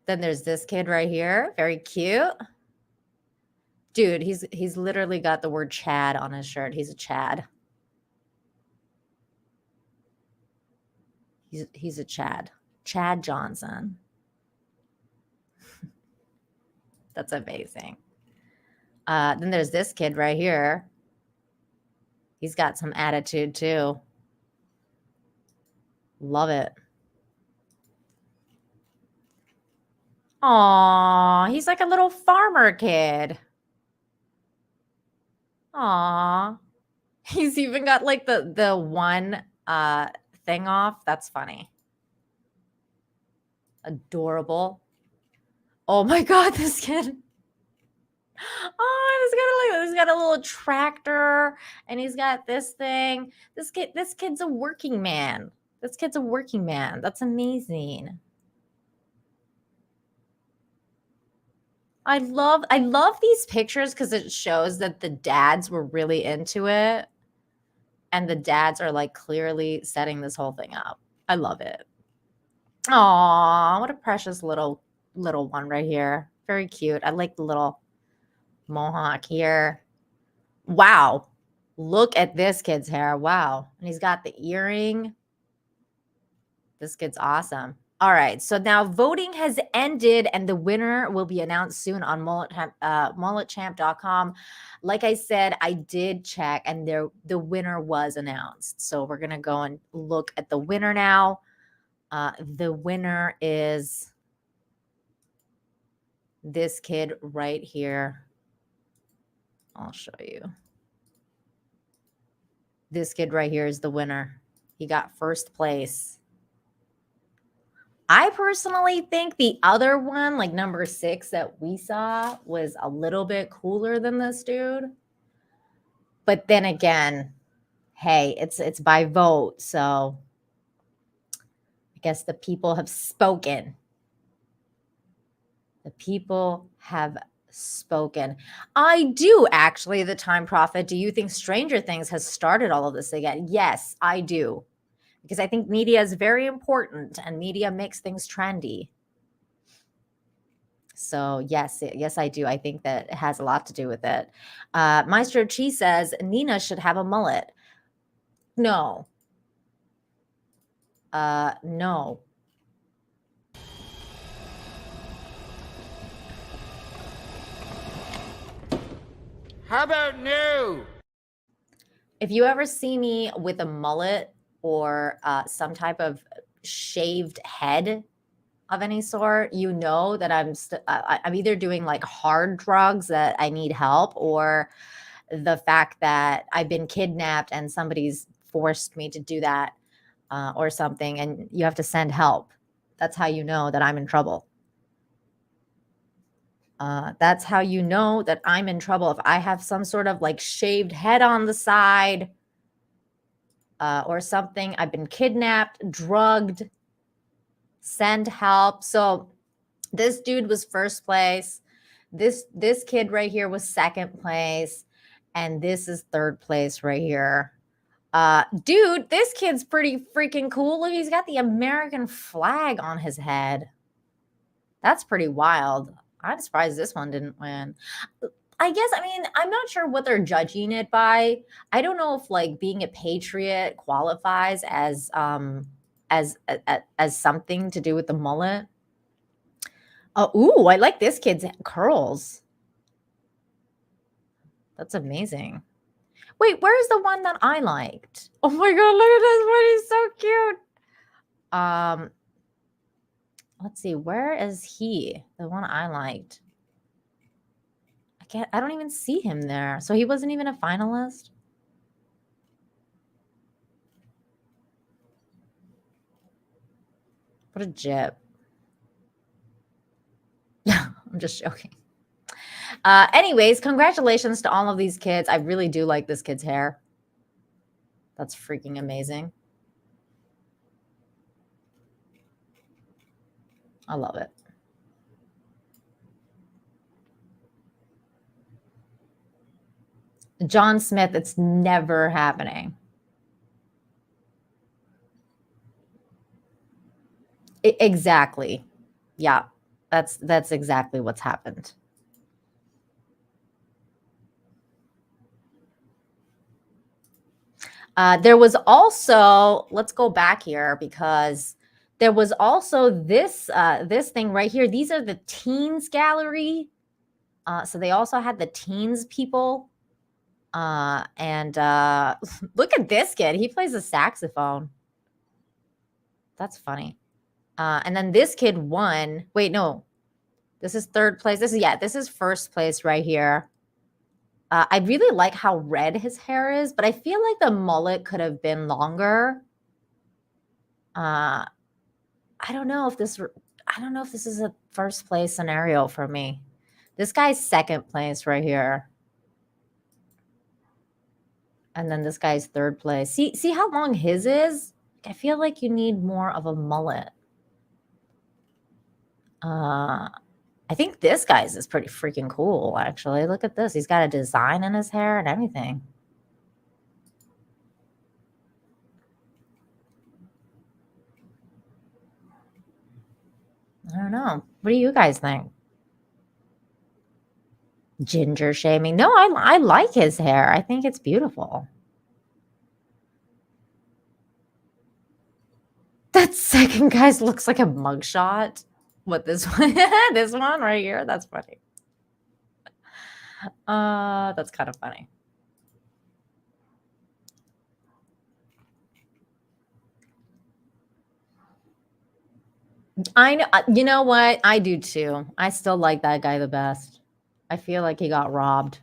Then there's this kid right here. Very cute. Dude, he's literally got the word Chad on his shirt. He's a Chad. He's a Chad. Chad Johnson. That's amazing. Then there's this kid right here. He's got some attitude too. Love it. Aw, he's like a little farmer kid. Aw. He's even got like the one thing off. That's funny. Adorable. Oh my God, this kid. Oh, he's got a little tractor, and he's got this thing. This kid's a working man. This kid's a working man. That's amazing. I love these pictures because it shows that the dads were really into it, and the dads are like clearly setting this whole thing up. I love it. Aw, what a precious little one right here. Very cute. I like the little mohawk here. Wow. Look at this kid's hair. Wow. And he's got the earring. This kid's awesome. All right. So now voting has ended and the winner will be announced soon on mulletchamp.com. Like I said, I did check and the winner was announced. So we're going to go and look at the winner now. The winner is this kid right here. I'll show you. This kid right here is the winner. He got first place. I personally think the other one, like number 6 that we saw, was a little bit cooler than this dude. But then again, hey, it's by vote. So I guess the people have spoken. The people have spoken. I do actually, the Time Prophet. Do you think Stranger Things has started all of this again? Yes, I do. Because I think media is very important and media makes things trendy. So yes, I do. I think that it has a lot to do with it. Maestro Chi says Nina should have a mullet. No. No. How about no? If you ever see me with a mullet or some type of shaved head of any sort, you know that I'm either doing like hard drugs that I need help, or the fact that I've been kidnapped and somebody's forced me to do that or something, and you have to send help. That's how you know that I'm in trouble. That's how you know that I'm in trouble. If I have some sort of like shaved head on the side or something, I've been kidnapped, drugged, send help. So this dude was first place. This kid right here was second place. And this is third place right here. Dude, this kid's pretty freaking cool. Look, he's got the American flag on his head. That's pretty wild. I'm surprised this one didn't win. I guess, I mean, I'm not sure what they're judging it by. I don't know if like being a patriot qualifies as something to do with the mullet. Ooh, I like this kid's curls. That's amazing. Wait, where's the one that I liked? Oh my God, look at this one. He's so cute. Let's see, where is he? The one I liked. I don't even see him there. So he wasn't even a finalist. What a jip. I'm just joking. Anyways, congratulations to all of these kids. I really do like this kid's hair. That's freaking amazing. I love it. John Smith, it's never happening. Exactly. Yeah, that's exactly what's happened. There was also, let's go back here because there was also this thing right here. These are the teens gallery. So they also had the teens people And look at this kid. He plays a saxophone. That's funny. And then this kid won. Wait, no. This is third place. This is first place right here. I really like how red his hair is, but I feel like the mullet could have been longer. I don't know if this is a first place scenario for me. This guy's second place right here. And then this guy's third place. See how long his is? I feel like you need more of a mullet. I think this guy's is pretty freaking cool, actually. Look at this. He's got a design in his hair and everything. I don't know. What do you guys think? Ginger shaming. No, I like his hair. I think it's beautiful. That second guy's looks like a mugshot. What, this one? This one right here? That's funny. That's kind of funny. I know. You know what? I do too. I still like that guy the best. I feel like he got robbed.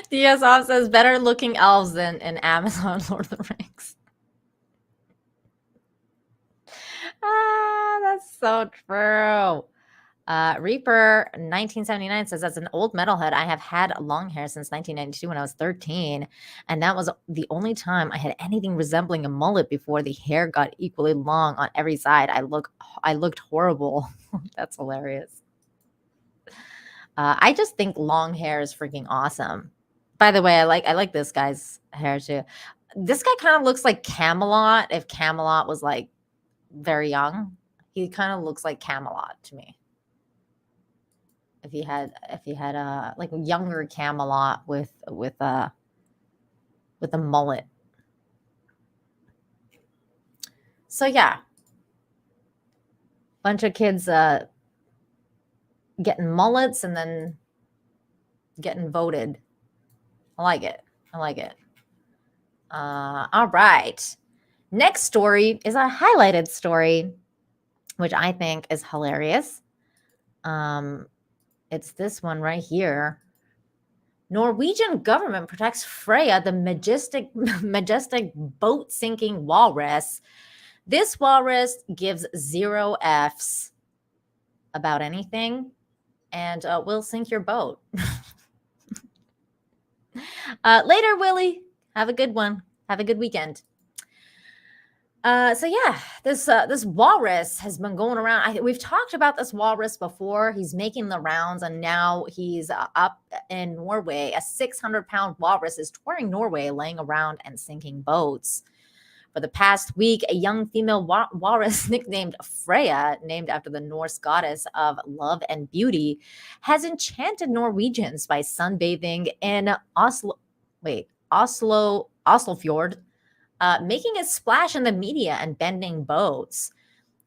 DSOF says better looking elves than in Amazon Lord of the Rings. That's so true. Reaper 1979 says, as an old metalhead, I have had long hair since 1992 when I was 13. And that was the only time I had anything resembling a mullet before the hair got equally long on every side. I looked horrible. That's hilarious. I just think long hair is freaking awesome. By the way, I like this guy's hair too. This guy kind of looks like Camelot if Camelot was like very young. He kind of looks like Camelot to me. If he had like a younger Camelot with a mullet. So yeah. Bunch of kids getting mullets and then getting voted. I like it. All right. Next story is a highlighted story, which I think is hilarious. It's this one right here. Norwegian government protects Freya, the majestic boat-sinking walrus. This walrus gives 0 Fs about anything and will sink your boat. Later, Willie. Have a good one. Have a good weekend. So yeah, this walrus has been going around. We've talked about this walrus before. He's making the rounds, and now he's up in Norway. A 600-pound walrus is touring Norway, laying around and sinking boats. For the past week, a young female walrus nicknamed Freya, named after the Norse goddess of love and beauty, has enchanted Norwegians by sunbathing in Oslofjord, making a splash in the media and bending boats.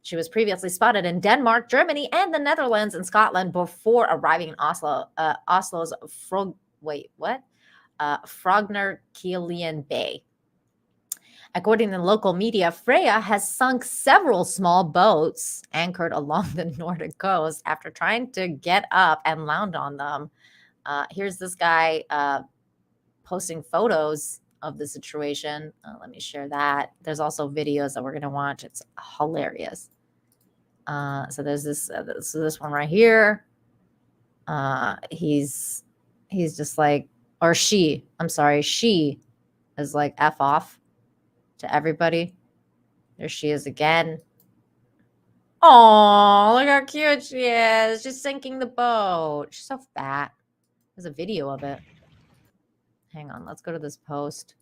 She was previously spotted in Denmark, Germany, and the Netherlands and Scotland before arriving in Oslo's Frogner-Kielien Bay. According to local media, Freya has sunk several small boats anchored along the Nordic coast after trying to get up and land on them. Here's this guy posting photos of the situation. Let me share that. There's also videos that we're going to watch. It's hilarious. So there's this one right here. He's just like, or she is like F off to everybody. There she is again. Oh, look how cute she is. She's sinking the boat. She's so fat. There's a video of it. Hang on, let's go to this post.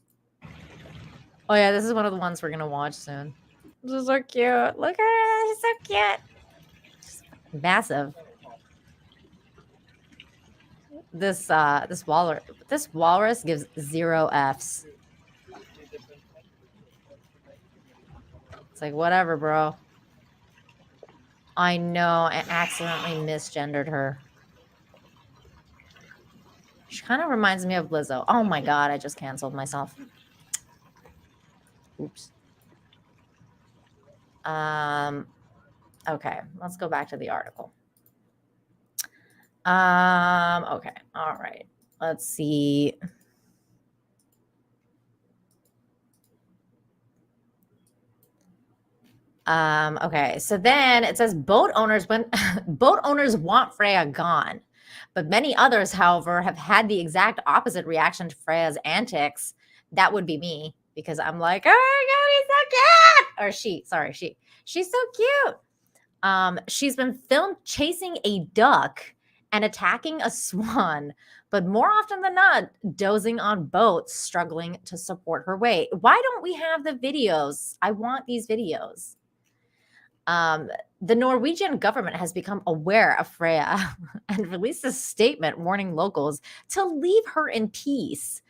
Oh yeah, this is one of the ones we're gonna watch soon. This is so cute. Look at her, she's so cute. She's massive. This walrus gives 0 Fs. It's like, whatever, bro. I know I accidentally misgendered her. She kind of reminds me of Lizzo. Oh my God, I just canceled myself. Oops. Okay, let's go back to the article. Okay, all right. Let's see. Okay, so then it says boat owners want Freya gone, but many others, however, have had the exact opposite reaction to Freya's antics. That would be me, because I'm like, oh my God, he's so cute. Or she's so cute. She's been filmed chasing a duck and attacking a swan, but more often than not, dozing on boats, struggling to support her weight. Why don't we have the videos? I want these videos. The Norwegian government has become aware of Freya and released a statement warning locals to leave her in peace.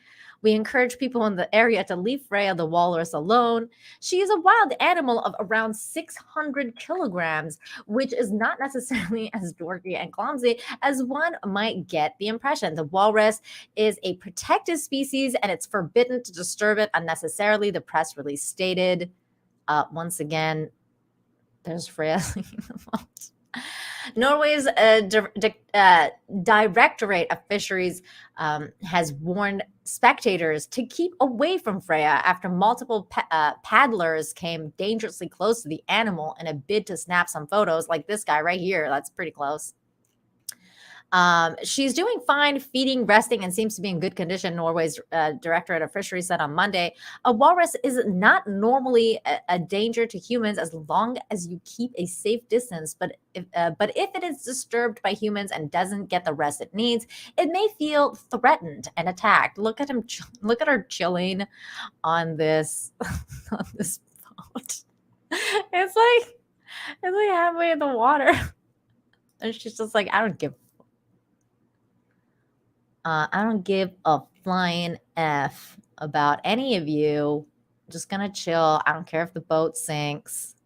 We encourage people in the area to leave Freya the walrus alone. She is a wild animal of around 600 kilograms, which is not necessarily as dorky and clumsy as one might get the impression. The walrus is a protected species and it's forbidden to disturb it unnecessarily, the press release stated. Once again, there's Freya leaving the boat. Norway's Directorate of Fisheries has warned spectators to keep away from Freya after multiple paddlers came dangerously close to the animal in a bid to snap some photos, like this guy right here. That's pretty close. She's doing fine, feeding, resting, and seems to be in good condition, Norway's Directorate of Fisheries said on Monday. A walrus is not normally a danger to humans as long as you keep a safe distance, but if it is disturbed by humans and doesn't get the rest it needs, it may feel threatened and attacked. Look at him, look at her chilling on this on this boat. It's like halfway in the water. And she's just like, I don't give a flying F about any of you. I'm just gonna chill. I don't care if the boat sinks.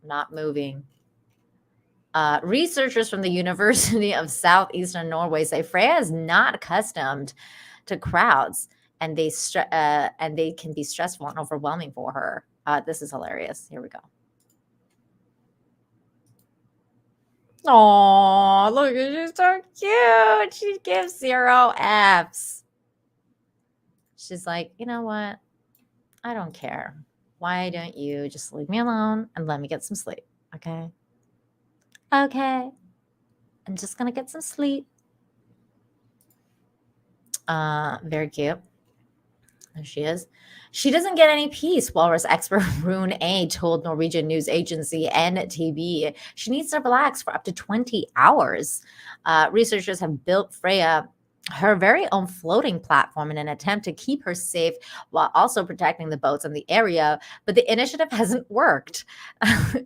I'm not moving. Researchers from the University of Southeastern Norway say Freya is not accustomed to crowds, and they can be stressful and overwhelming for her. This is hilarious. Here we go. Oh, look, she's so cute. She gives 0 Fs. She's like, you know what? I don't care. Why don't you just leave me alone and let me get some sleep? Okay. Okay. I'm just going to get some sleep. Very cute. There she is. She doesn't get any peace, walrus expert Rune A told Norwegian news agency NTB. She needs to relax for up to 20 hours. Researchers have built Freya her very own floating platform in an attempt to keep her safe while also protecting the boats in the area, but the initiative hasn't worked.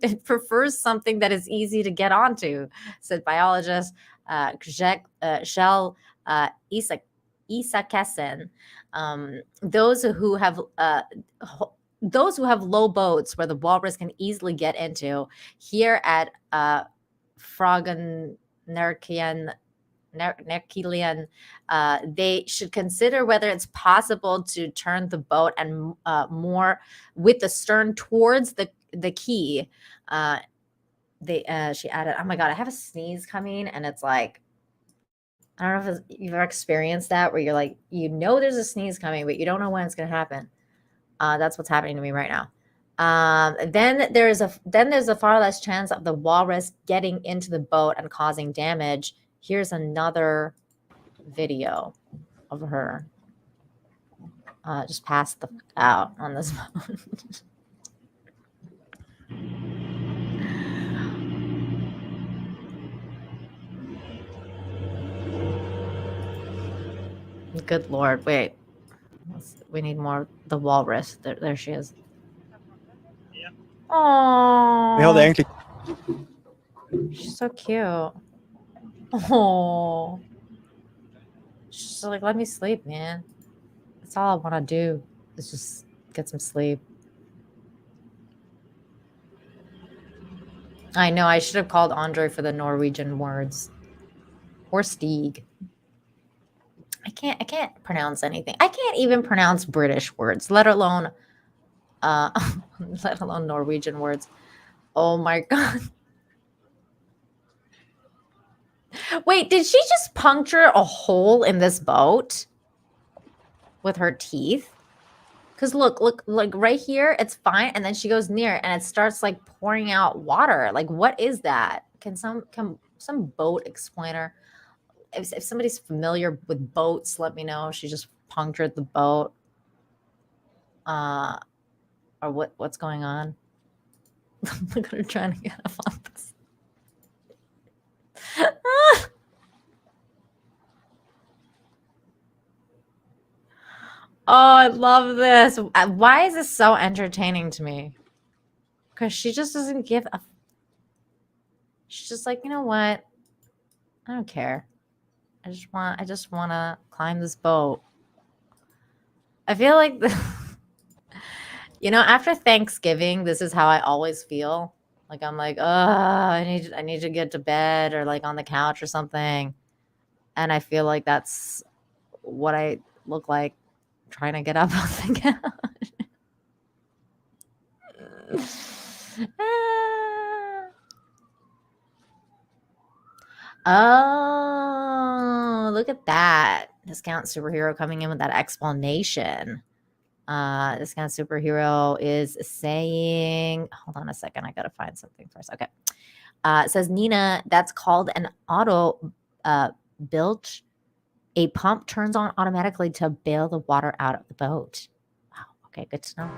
It prefers something that is easy to get onto, said biologist Kjell Isakesen. Those who have low boats where the walrus can easily get into here at Frognerkian, they should consider whether it's possible to turn the boat and more with the stern towards the quay. She added, oh my God, I have a sneeze coming, and it's like, I don't know if you've ever experienced that where you're like, you know there's a sneeze coming, but you don't know when it's going to happen. That's what's happening to me right now. Then there's a far less chance of the walrus getting into the boat and causing damage. Here's another video of her just passed out on this boat. Good Lord. Wait. We need more. The walrus. There she is. Oh. She's so cute. Oh. She's like, let me sleep, man. That's all I want to do is just get some sleep. I know. I should have called Andre for the Norwegian words. Or Stieg. I can't pronounce anything. I can't even pronounce British words, let alone let alone Norwegian words. Oh my god. Wait, did she just puncture a hole in this boat with her teeth? Because look, like right here, it's fine, and then she goes near, and it starts like pouring out water. Like, what is that? Can some boat explainer? If somebody's familiar with boats, let me know. She just punctured the boat, or what's going on? Look at her trying to get up on this. Oh, I love this. Why is this so entertaining to me? Because she just doesn't give a. She's just like, you know what? I don't care. I just want to climb this boat. I feel like, you know, after Thanksgiving, this is how I always feel. Like I'm like, oh, I need to get to bed or like on the couch or something, and I feel like that's what I look like trying to get up on the couch. Oh, look at that. Discount superhero coming in with that explanation. Discount superhero is saying, hold on a second. I got to find something first. Okay. It says, Nina, that's called an auto bilge. A pump turns on automatically to bail the water out of the boat. Wow. Okay. Good to know.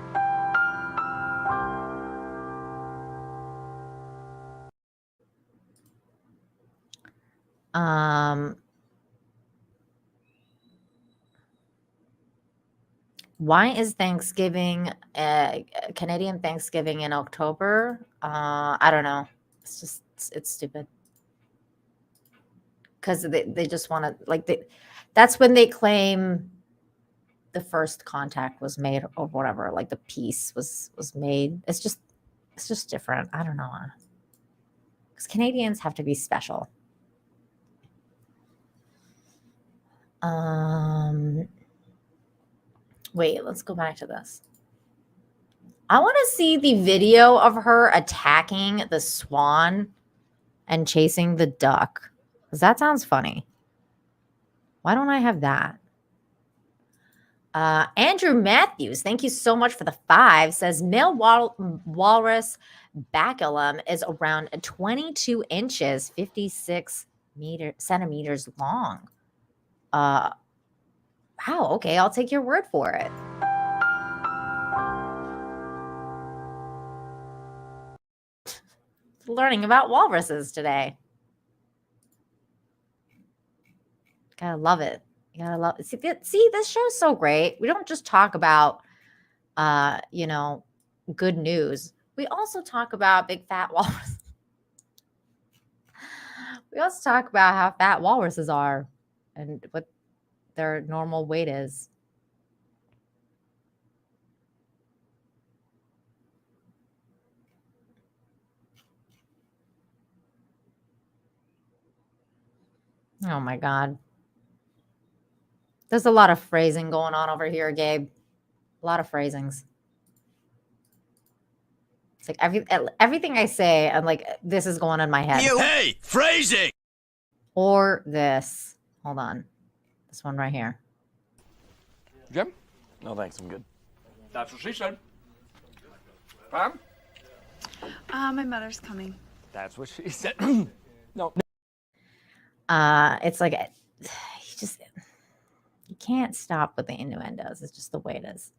Why is Thanksgiving, Canadian Thanksgiving in October? I don't know. It's just, it's stupid. Because they just want to, like, that's when they claim the first contact was made or whatever, like the peace was made. It's just different. I don't know. Because Canadians have to be special. Wait, let's go back to this. I want to see the video of her attacking the swan and chasing the duck. Because that sounds funny. Why don't I have that? Andrew Matthews, thank you so much for the 5, says male walrus baculum is around 22 inches, 56 centimeters long. Wow, okay, I'll take your word for it. Learning about walruses today. Gotta love it. You gotta love it. See, this show's so great. We don't just talk about, you know, good news. We also talk about big fat walruses. We also talk about how fat walruses are and what their normal weight is. Oh my God. There's a lot of phrasing going on over here, Gabe. A lot of phrasings. It's like everything I say, I'm like, this is going on in my head. Hey, phrasing! Or this. Hold on. This one right here. Jim? No, thanks. I'm good. That's what she said. Pam? My mother's coming. That's what she said. No. It's like, you can't stop with the innuendos. It's just the way it is.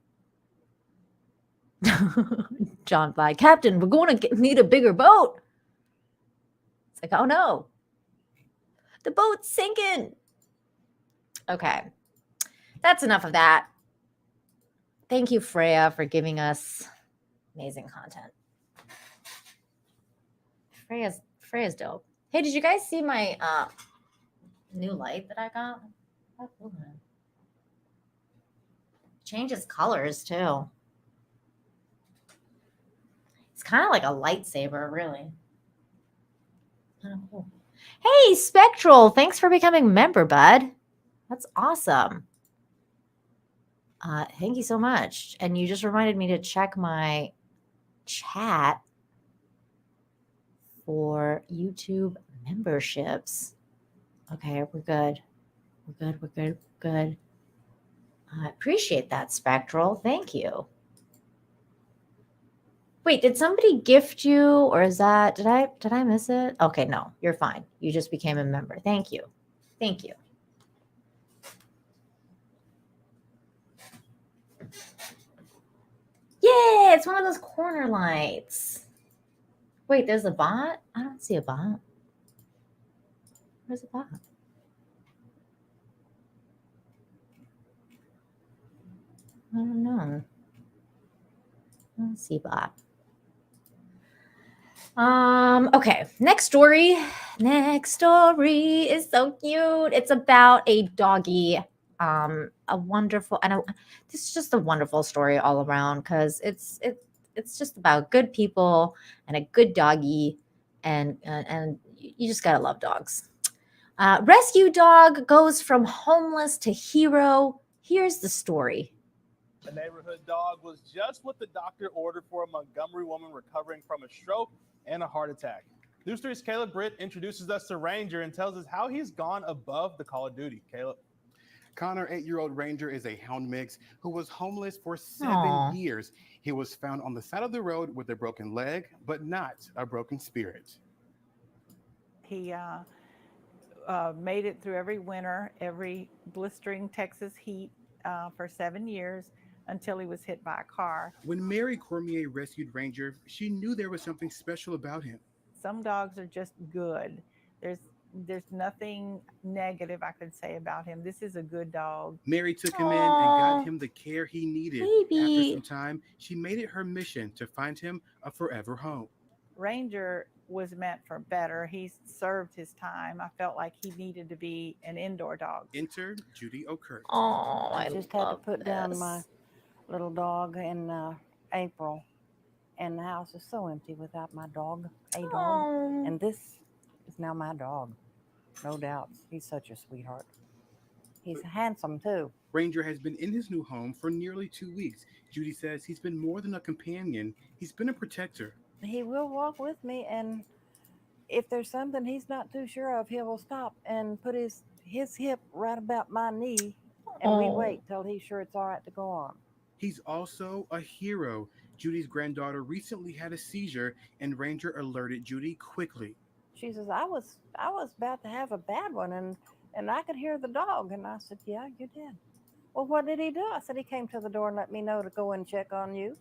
John Bly, Captain, we're going to need a bigger boat. It's like, oh no. The boat's sinking. Okay. That's enough of that. Thank you, Freya, for giving us amazing content. Freya's dope. Hey, did you guys see my new light that I got? Oh, cool. Changes colors too. It's kind of like a lightsaber, really. Kind of cool. Hey, Spectral, thanks for becoming a member, bud. That's awesome. Thank you so much. And you just reminded me to check my chat for YouTube memberships. Okay, we're good. We're good. We're good. We're good. I appreciate that, Spectral. Thank you. Wait, did somebody gift you, or is that did I miss it? Okay, no, you're fine. You just became a member. Thank you. Thank you. Yeah, it's one of those corner lights. Wait, there's a bot? I don't see a bot. Where's the bot? I don't know. I don't see bot. Okay, next story. Next story is so cute. It's about a doggy. A wonderful, this is just a wonderful story all around because it's just about good people and a good doggy, and you just gotta love dogs. Rescue dog goes from homeless to hero. Here's the story. The neighborhood dog was just what the doctor ordered for a Montgomery woman recovering from a stroke and a heart attack. News 3's Caleb Britt introduces us to Ranger and tells us how he's gone above the call of duty. Caleb. Connor, 8-year-old Ranger, is a hound mix who was homeless for 7 Aww. years. He was found on the side of the road with a broken leg, but not a broken spirit. He made it through every winter, every blistering Texas heat for 7 years until he was hit by a car. When Mary Cormier rescued Ranger, she knew there was something special about him. Some dogs are just good. There's nothing negative I could say about him. This is a good dog. Mary took him in and got him the care he needed. Baby. After some time, she made it her mission to find him a forever home. Ranger was meant for better. He's served his time. I felt like he needed to be an indoor dog. Enter Judy O'Kirk. Oh, I just had to put down my little dog in April, and the house is so empty without my dog, a dog. Aw. And this is now my dog, no doubt. He's such a sweetheart. He's handsome too. Ranger has been in his new home for nearly 2 weeks. Judy says he's been more than a companion. He's been a protector. He will walk with me, and if there's something he's not too sure of, he will stop and put his hip right about my knee, and we wait till he's sure it's all right to go on. He's also a hero. Judy's granddaughter recently had a seizure, and Ranger alerted Judy quickly. She says, I was about to have a bad one, and I could hear the dog. And I said, yeah, you did. Well, what did he do? I said, he came to the door and let me know to go and check on you.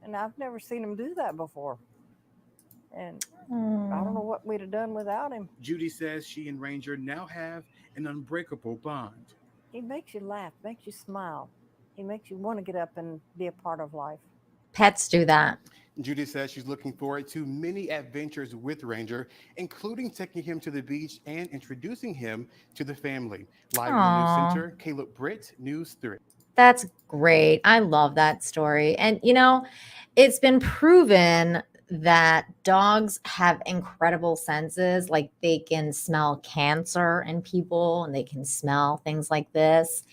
And I've never seen him do that before. And I don't know what we'd have done without him. Judy says she and Ranger now have an unbreakable bond. He makes you laugh, makes you smile. He makes you want to get up and be a part of life. Pets do that. Judy says she's looking forward to many adventures with Ranger, including taking him to the beach and introducing him to the family. Live in the News Center, Caleb Britt, News 3. That's great. I love that story. And, it's been proven that dogs have incredible senses. Like they can smell cancer in people and they can smell things like this.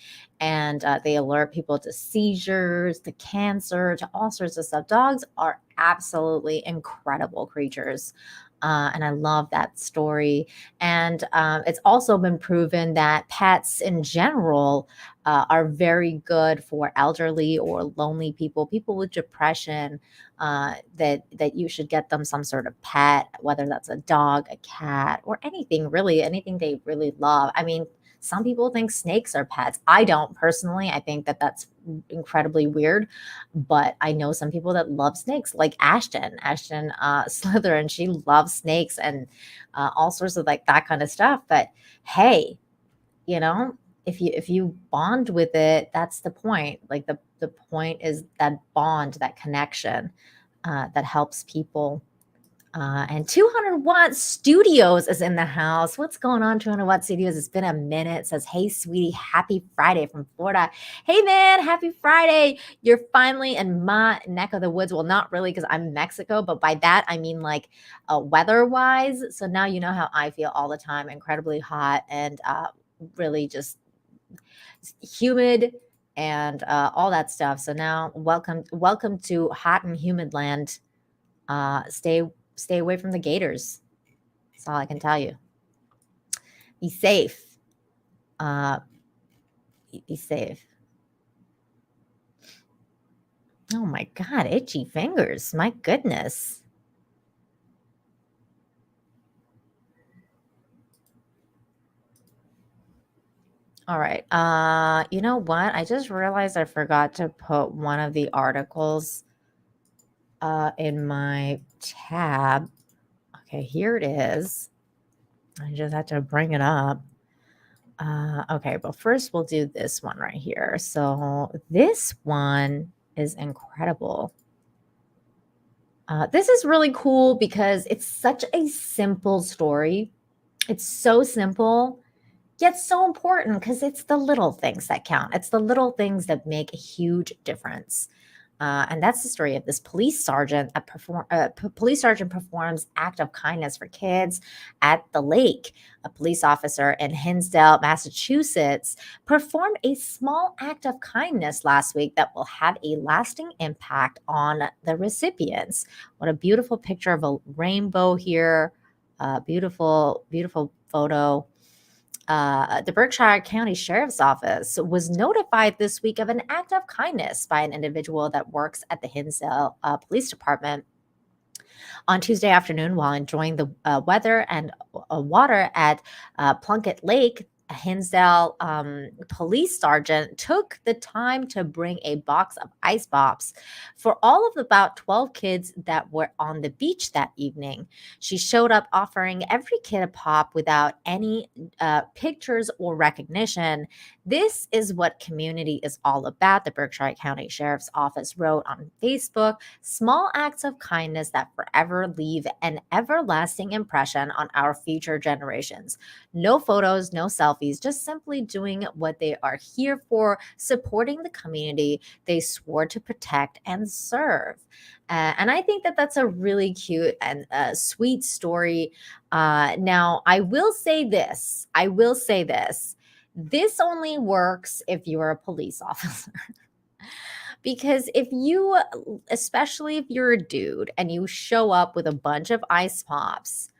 And they alert people to seizures, to cancer, to all sorts of stuff. Dogs are absolutely incredible creatures. And I love that story. And it's also been proven that pets in general are very good for elderly or lonely people with depression, that you should get them some sort of pet, whether that's a dog, a cat, or anything they really love. I mean, some people think snakes are pets. I don't personally. I think that that's incredibly weird, but I know some people that love snakes, like Ashton Slytherin. She loves snakes and all sorts of like that kind of stuff. But hey, if you bond with it, that's the point. Like the point is that bond, that connection that helps people And 200 Watt Studios is in the house. What's going on, 200 Watt Studios? It's been a minute. Says, hey, sweetie, happy Friday from Florida. Hey, man, happy Friday. You're finally in my neck of the woods. Well, not really because I'm in Mexico, but by that, I mean like weather-wise. So now you know how I feel all the time. Incredibly hot and really just humid and all that stuff. So now welcome to hot and humid land. Stay away from the gators. That's all I can tell you. Be safe. Be safe. Oh my God, itchy fingers. My goodness. All right. You know what? I just realized I forgot to put one of the articles in my tab. Okay, here it is. I just had to bring it up. Okay, but first we'll do this one right here. So this one is incredible. This is really cool because it's such a simple story. It's so simple, yet so important because it's the little things that count. It's the little things that make a huge difference. And that's the story of this police sergeant. Police sergeant performs act of kindness for kids at the lake. A police officer in Hinsdale, Massachusetts, performed a small act of kindness last week that will have a lasting impact on the recipients. What a beautiful picture of a rainbow here. Beautiful, beautiful photo. The Berkshire County Sheriff's Office was notified this week of an act of kindness by an individual that works at the Hinsdale Police Department. On Tuesday afternoon, while enjoying the weather and water at Plunkett Lake, a Hinsdale police sergeant took the time to bring a box of ice pops for all of about 12 kids that were on the beach that evening. She showed up offering every kid a pop without any pictures or recognition. This is what community is all about, the Berkshire County Sheriff's Office wrote on Facebook. Small acts of kindness that forever leave an everlasting impression on our future generations. No photos, no selfies, just simply doing what they are here for, supporting the community they swore to protect and serve. And I think that that's a really cute and sweet story. Now, I will say this. This only works if you're a police officer. Because if you, especially if you're a dude and you show up with a bunch of ice pops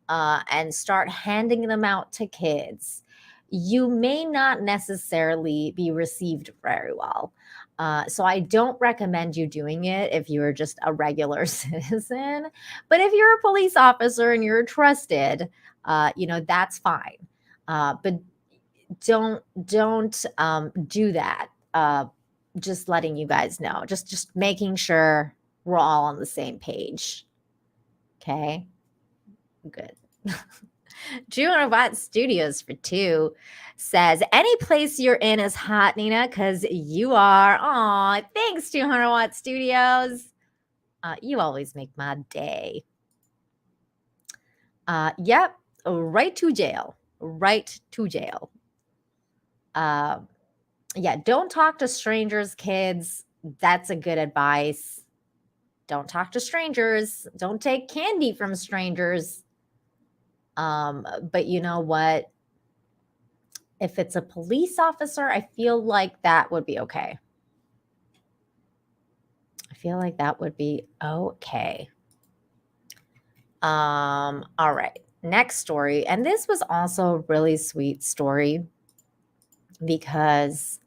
and start handing them out to kids, you may not necessarily be received very well. So I don't recommend you doing it if you're just a regular citizen. But if you're a police officer and you're trusted, that's fine. But don't do that. Just letting you guys know, just making sure we're all on the same page. Okay, good. 200 Watt Studios for 2 says, any place you're in is hot, Nina, because you are. Aw, thanks, 200 Watt Studios. You always make my day. Yep, right to jail. Right to jail. Yeah, don't talk to strangers, kids. That's a good advice. Don't talk to strangers. Don't take candy from strangers. But you know what? If it's a police officer, I feel like that would be okay. All right. Next story. And this was also a really sweet story because,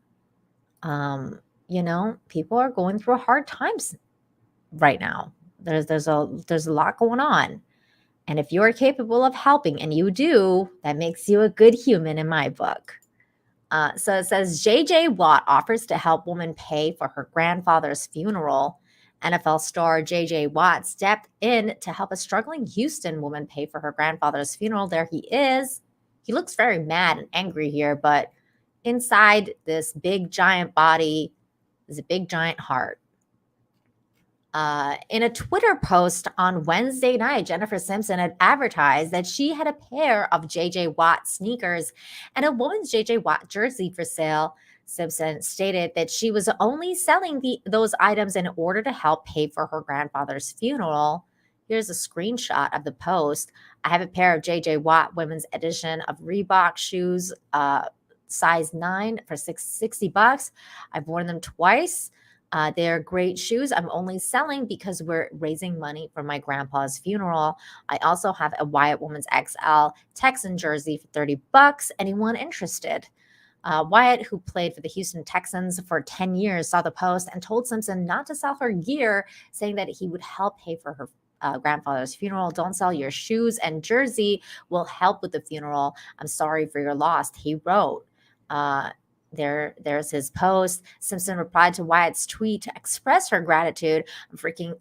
people are going through hard times right now. There's a lot going on. And if you are capable of helping, and you do, that makes you a good human in my book. So it says, J.J. Watt offers to help woman pay for her grandfather's funeral. NFL star J.J. Watt stepped in to help a struggling Houston woman pay for her grandfather's funeral. There he is. He looks very mad and angry here, but inside this big giant body is a big giant heart. In a Twitter post on Wednesday night, Jennifer Simpson had advertised that she had a pair of JJ Watt sneakers and a woman's JJ Watt jersey for sale. Simpson stated that she was only selling those items in order to help pay for her grandfather's funeral. Here's a screenshot of the post. I have a pair of JJ Watt women's edition of Reebok shoes, size 9 for $60. I've worn them twice. They're great shoes. I'm only selling because we're raising money for my grandpa's funeral. I also have a Wyatt Woman's XL Texan jersey for $30. Anyone interested? Wyatt, who played for the Houston Texans for 10 years, saw the post and told Simpson not to sell her gear, saying that he would help pay for her grandfather's funeral. Don't sell your shoes and jersey, will help with the funeral. I'm sorry for your loss, he wrote. There's his post. Simpson replied to Wyatt's tweet to express her gratitude.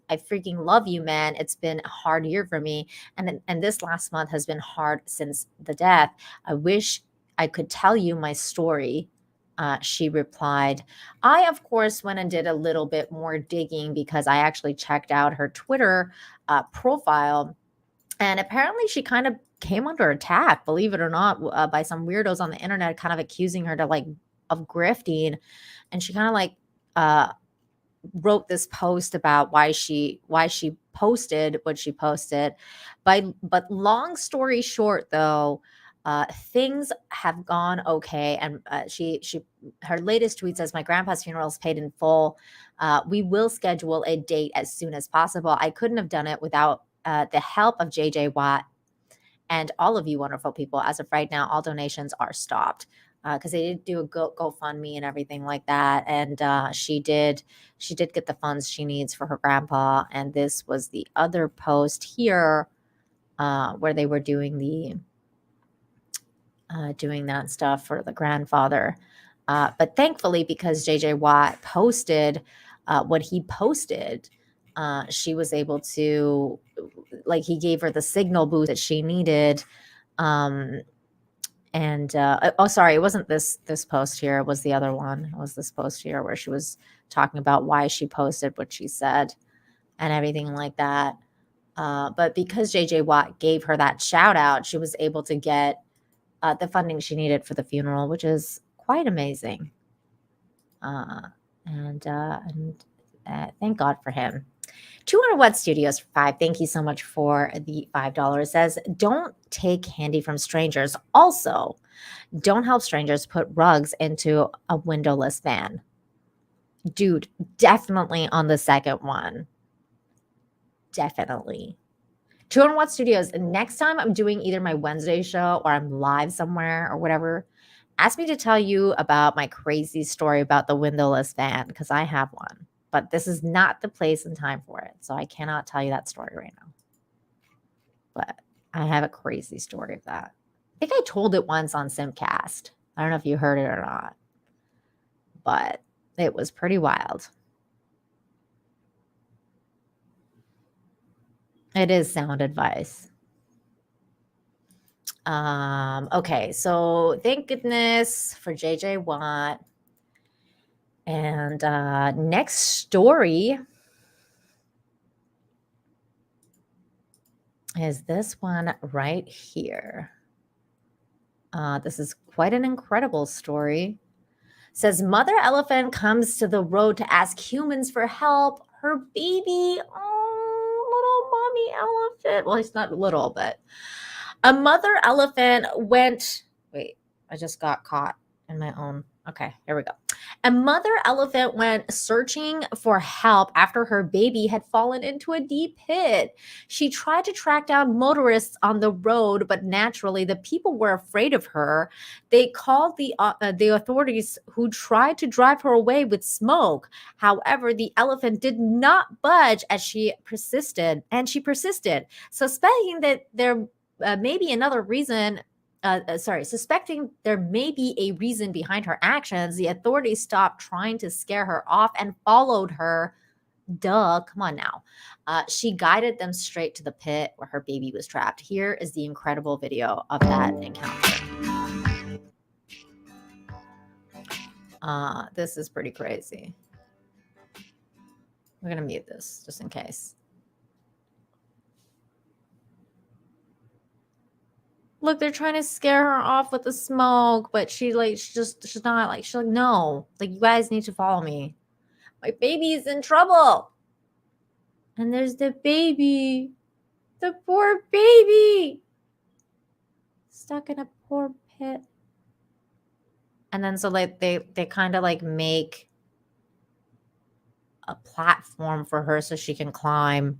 I freaking love you, man. It's been a hard year for me, and this last month has been hard since the death. I wish I could tell you my story. She replied. I, of course, went and did a little bit more digging because I actually checked out her Twitter profile, and apparently she kind of came under attack, believe it or not, by some weirdos on the internet, kind of accusing her of grifting. And she kind of wrote this post about why she posted what she posted. But long story short, though, things have gone okay, and her latest tweet says, my grandpa's funeral is paid in full. We will schedule a date as soon as possible. I couldn't have done it without the help of JJ Watt and all of you wonderful people. As of right now, all donations are stopped because they did do a GoFundMe and everything like that. And she did get the funds she needs for her grandpa. And this was the other post here where they were doing that stuff for the grandfather. But thankfully, because JJ Watt posted what he posted, she was able to, he gave her the signal boost that she needed. Sorry, it wasn't this post here. It was the other one. It was this post here where she was talking about why she posted what she said and everything like that. But because JJ Watt gave her that shout out, she was able to get the funding she needed for the funeral, which is quite amazing. Thank God for him. 200 Watt Studios for 5. Thank you so much for the $5. Says, don't take candy from strangers. Also, don't help strangers put rugs into a windowless van. Dude, definitely on the second one. Definitely. 200 Watt Studios. Next time I'm doing either my Wednesday show or I'm live somewhere or whatever, ask me to tell you about my crazy story about the windowless van, because I have one. But this is not the place and time for it. So I cannot tell you that story right now. But I have a crazy story of that. I think I told it once on Simcast. I don't know if you heard it or not. But it was pretty wild. It is sound advice. Okay, so thank goodness for JJ Watt. And next story is this one right here. This is quite an incredible story. Says, mother elephant comes to the road to ask humans for help. Her baby, little mommy elephant. Well, he's not little, but a mother elephant went. Wait, I just got caught in my own. Okay, here we go. A mother elephant went searching for help after her baby had fallen into a deep pit. She tried to track down motorists on the road, but naturally the people were afraid of her. They called the authorities, who tried to drive her away with smoke. However, the elephant did not budge as she persisted, suspecting that there may be another reason. Suspecting there may be a reason behind her actions, the authorities stopped trying to scare her off and followed her. Duh, come on now. She guided them straight to the pit where her baby was trapped. Here is the incredible video of that encounter. This is pretty crazy. We're going to mute this just in case. Look, they're trying to scare her off with the smoke, but she's not like, she's like, no, like, you guys need to follow me. My baby is in trouble. And there's the baby, the poor baby, stuck in a poor pit. And then so like they kind of like make a platform for her so she can climb.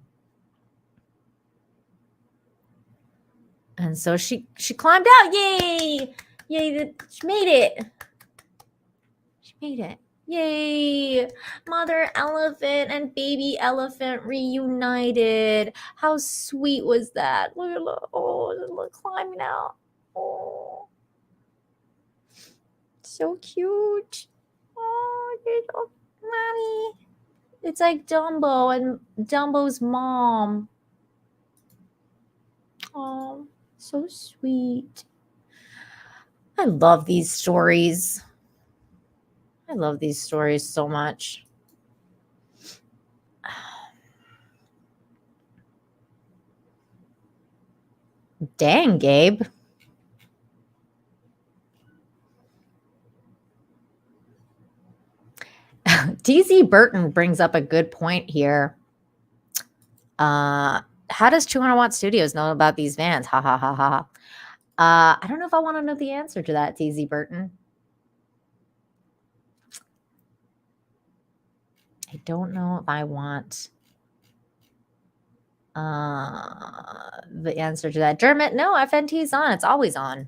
And so she climbed out. Yay! Yay, she made it. She made it. Yay! Mother elephant and baby elephant reunited. How sweet was that? Look, look, climbing out. Oh, so cute. Oh, little mommy. It's like Dumbo and Dumbo's mom. Oh, so sweet. I love these stories. I love these stories so much. Dang, Gabe. DZ Burton brings up a good point here. How does 200 Watt Studios know about these vans? Ha ha ha ha. I don't know if I want to know the answer to that, DZ Burton. I don't know if I want the answer to that. Dermot, no, FNT is on. It's always on.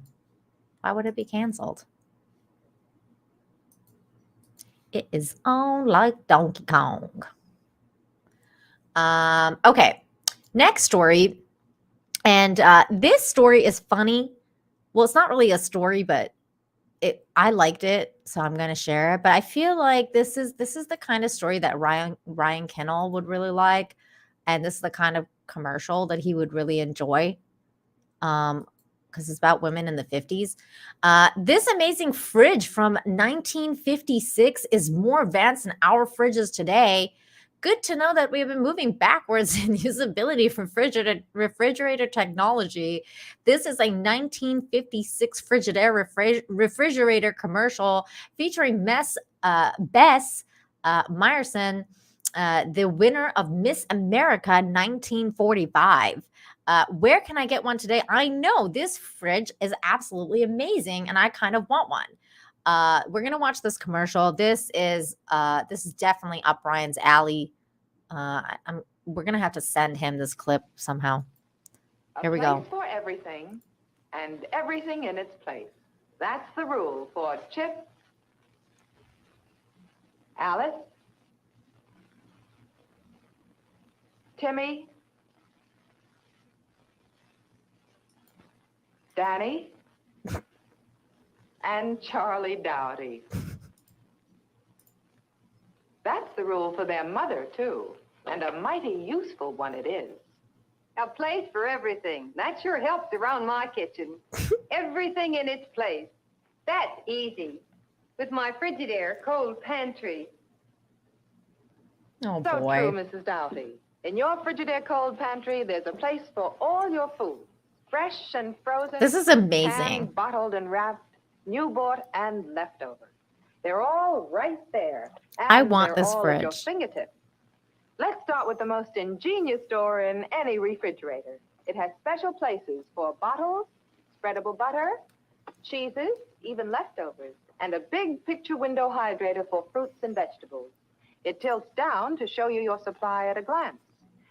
Why would it be canceled? It is on like Donkey Kong. Okay, next story. And this story is funny. Well, it's not really a story, but I liked it, so I'm going to share it. But I feel like this is the kind of story that Ryan Kennel would really like, and this is the kind of commercial that he would really enjoy, because it's about women in the 50s. This amazing fridge from 1956 is more advanced than our fridges today. Good to know that we've been moving backwards in usability for refrigerator technology. This is a 1956 Frigidaire refrigerator commercial featuring Bess Meyerson, the winner of Miss America 1945. Where can I get one today? I know this fridge is absolutely amazing, and I kind of want one. We're gonna watch this commercial. This is definitely up Ryan's alley. We're gonna have to send him this clip somehow. Here we go. For everything, and everything in its place. That's the rule for Chip, Alice, Timmy, Danny, and Charlie Dowdy. That's the rule for their mother, too, and a mighty useful one it is. A place for everything. That sure helps around my kitchen. Everything in its place. That's easy. With my Frigidaire cold pantry. Oh, So boy. true, Mrs. Doughty. In your Frigidaire cold pantry, there's a place for all your food. Fresh and frozen. This is amazing. Canned, bottled and wrapped, new bought and leftover. They're all right there. I and want they're this all at your fridge. fingertips. Let's start with the most ingenious door in any refrigerator. It has special places for bottles, spreadable butter, cheeses, even leftovers, and a big picture window hydrator for fruits and vegetables. It tilts down to show you your supply at a glance.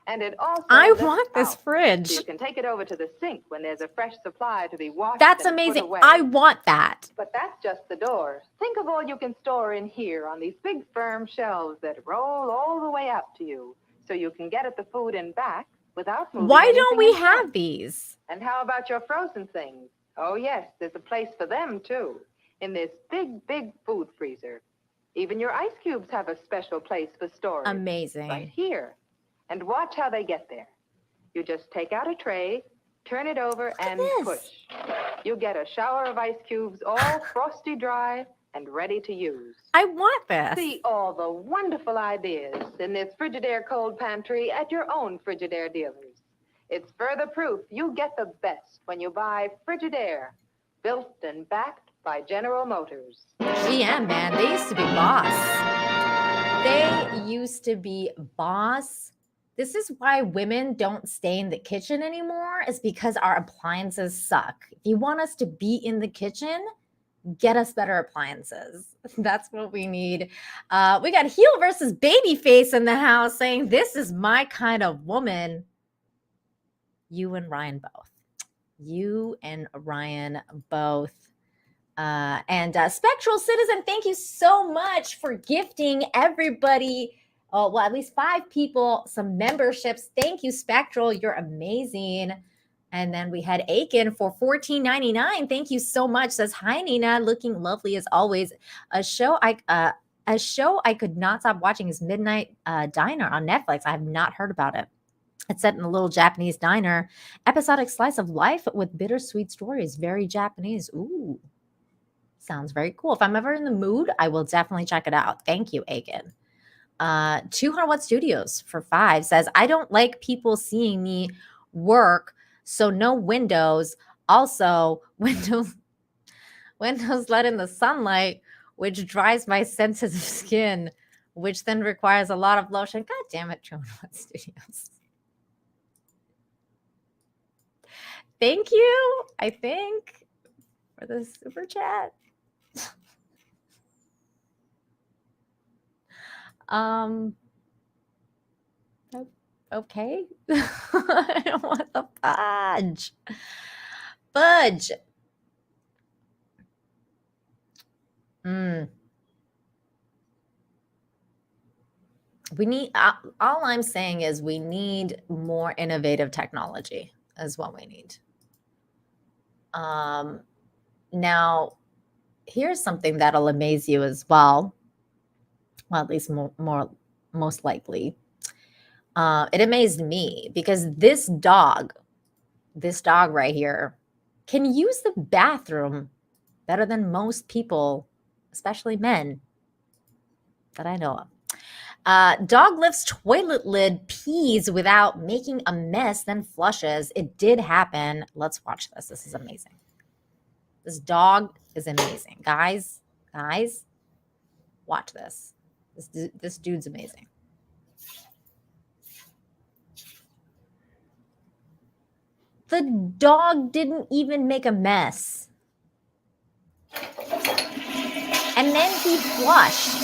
And it also I lifts want this out, fridge. so you can take it over to the sink when there's a fresh supply to be washed. That's and put amazing. away. I want that. But that's just the door. Think of all you can store in here on these big firm shelves that roll all the way up to you, so you can get at the food and back without moving. Why don't anything we in front. have these? And how about your frozen things? Oh yes, there's a place for them too, in this big food freezer. Even your ice cubes have a special place for storage. Amazing. Right here. And watch how they get there. You just take out a tray, turn it over, and push. You get a shower of ice cubes, all frosty dry, and ready to use. I want this. See all the wonderful ideas in this Frigidaire cold pantry at your own Frigidaire dealers. It's further proof you get the best when you buy Frigidaire, built and backed by General Motors. GM, man, they used to be boss. They used to be boss. This is why women don't stay in the kitchen anymore, is because our appliances suck. If you want us to be in the kitchen, get us better appliances. That's what we need. We got heel versus babyface in the house saying, this is my kind of woman. You and Ryan both. You and Ryan both. And Spectral Citizen, thank you so much for gifting everybody, well, at least 5 people, some memberships. Thank you, Spectral. You're amazing. And then we had Aiken for $14.99. Thank you so much. Says, hi, Nina. Looking lovely as always. A show I could not stop watching is Midnight Diner on Netflix. I have not heard about it. It's set in a little Japanese diner. Episodic slice of life with bittersweet stories. Very Japanese. Ooh. Sounds very cool. If I'm ever in the mood, I will definitely check it out. Thank you, Aiken. 200 Watt Studios for 5 says, I don't like people seeing me work, so no windows. Also, windows let in the sunlight, which dries my sensitive skin, which then requires a lot of lotion. God damn it, 200 Watt Studios. Thank you, I think, for the super chat. Okay. I don't want the fudge. Fudge. We need, all I'm saying is we need more innovative technology is what we need. Now, here's something that'll amaze you as well. Well, at least most likely. It amazed me because this dog right here can use the bathroom better than most people, especially men that I know of. Dog lifts toilet lid, pees without making a mess, then flushes. It did happen. Let's watch this. This is amazing. This dog is amazing. Guys, watch this. This dude's amazing. The dog didn't even make a mess. And then he flushed.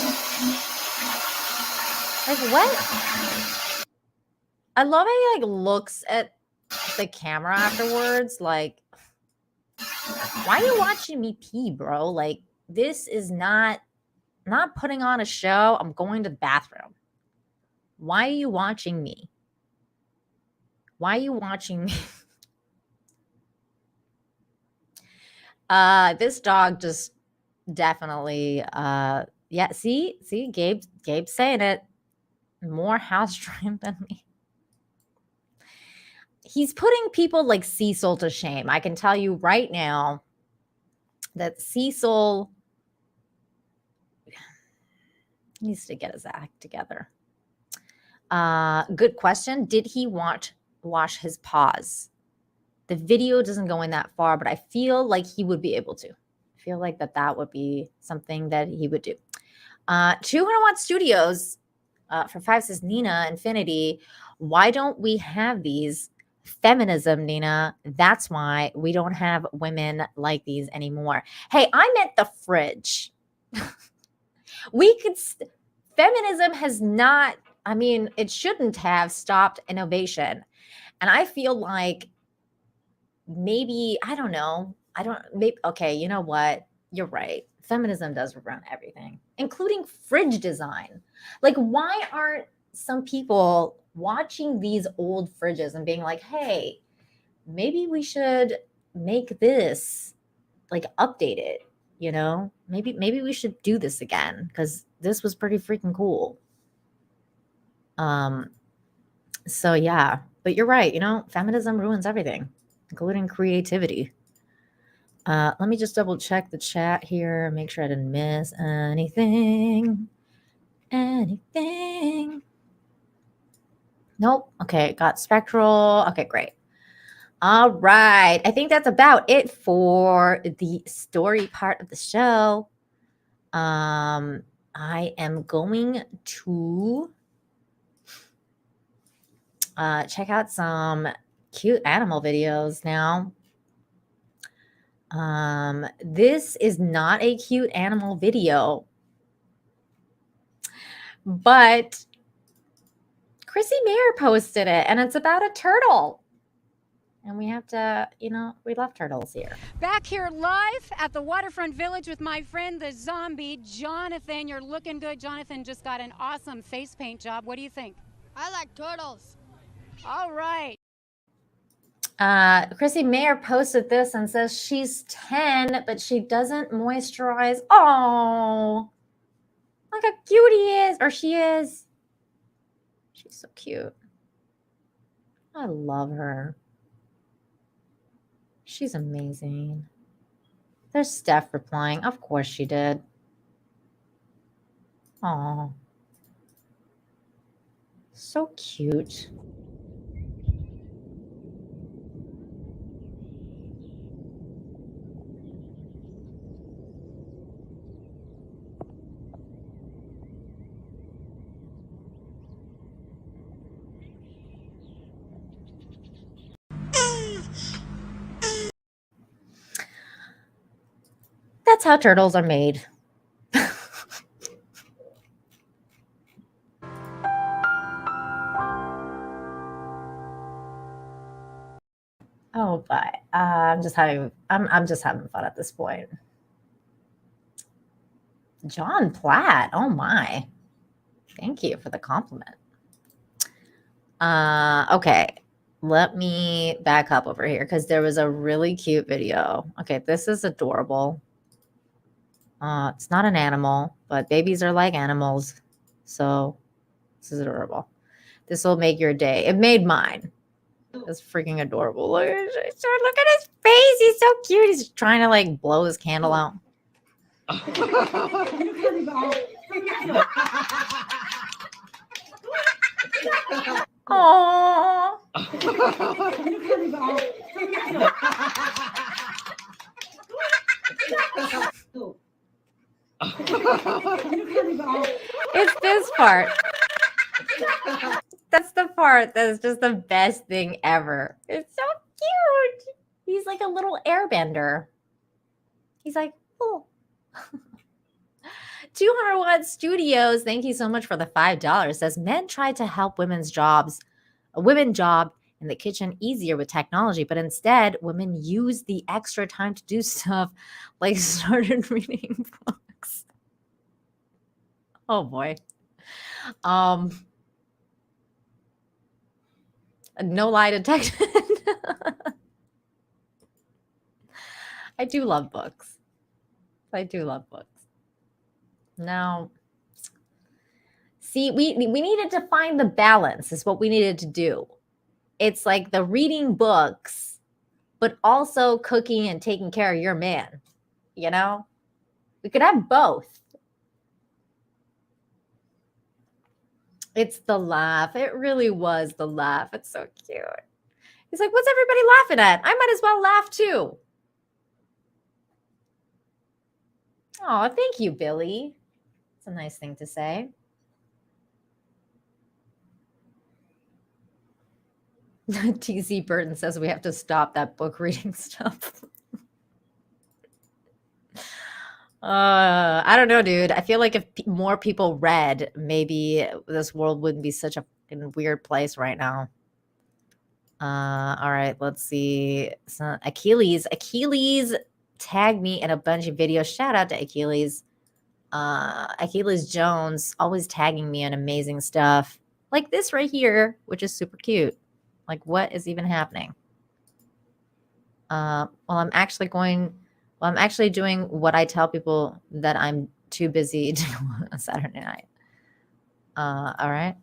Like, what? I love how he looks at the camera afterwards. Like, why are you watching me pee, bro? Like, this is not putting on a show. I'm going to the bathroom. Why are you watching me? Why are you watching me? This dog just definitely, yeah, see, Gabe's saying it. More house trained than me. He's putting people like Cecil to shame. I can tell you right now that Cecil needs to get his act together. Good question. Did he wash his paws? The video doesn't go in that far, but I feel like he would be able to. I feel like that would be something that he would do. 200 Watt Studios for 5 says, Nina Infinity, why don't we have these? Feminism, Nina. That's why we don't have women like these anymore. Hey, I meant the fridge. Feminism has not, I mean, it shouldn't have stopped innovation. And I feel like maybe, I don't know. Okay, you know what? You're right. Feminism does run everything, including fridge design. Like, why aren't some people watching these old fridges and being like, hey, maybe we should make this, like, update it, you know? Maybe we should do this again because this was pretty freaking cool. So yeah, but you're right. You know, feminism ruins everything, including creativity. Let me just double check the chat here. Make sure I didn't miss anything. Anything. Nope. Okay, got spectral. Okay, great. All right. I think that's about it for the story part of the show. I am going to check out some cute animal videos now. This is not a cute animal video, but Chrissy Mayer posted it, and it's about a turtle. And we have to, we love turtles here. Back here live at the Waterfront Village with my friend, the zombie, Jonathan. You're looking good. Jonathan just got an awesome face paint job. What do you think? I like turtles. All right. Chrissy Mayer posted this and says she's 10, but she doesn't moisturize. Oh, look how cute he is, or she is. She's so cute. I love her. She's amazing. There's Steph replying. Of course she did. Oh, so cute. That's how turtles are made. Oh, but I'm just having fun at this point. John Platt. Oh my. Thank you for the compliment. Okay. Let me back up over here because there was a really cute video. Okay, this is adorable. It's not an animal, but babies are like animals. So this is adorable. This will make your day. It made mine. It's freaking adorable. Look at his face. He's so cute. He's trying to like blow his candle out. Aww. It's this part. That's the part that's just the best thing ever. It's so cute. He's like a little airbender. He's like, oh. 201 Studios, thank you so much for the $5. Says men try to help women job in the kitchen easier with technology, but instead women use the extra time to do stuff like started reading books. Oh boy. No lie detected. I do love books. I do love books. Now, see, we needed to find the balance is what we needed to do. It's like the reading books, but also cooking and taking care of your man. You know? We could have both. It's the laugh. It really was the laugh. It's so cute. He's like, what's everybody laughing at? I might as well laugh too. Oh, thank you, Billy. It's a nice thing to say. TC Burton says we have to stop that book reading stuff. I don't know, dude. I feel like if more people read, maybe this world wouldn't be such a weird place right now. All right, let's see. So Achilles tagged me in a bunch of videos. Shout out to Achilles. Achilles Jones always tagging me in amazing stuff like this right here, which is super cute. Like, what is even happening? I'm actually doing what I tell people that I'm too busy to do on Saturday night. All right.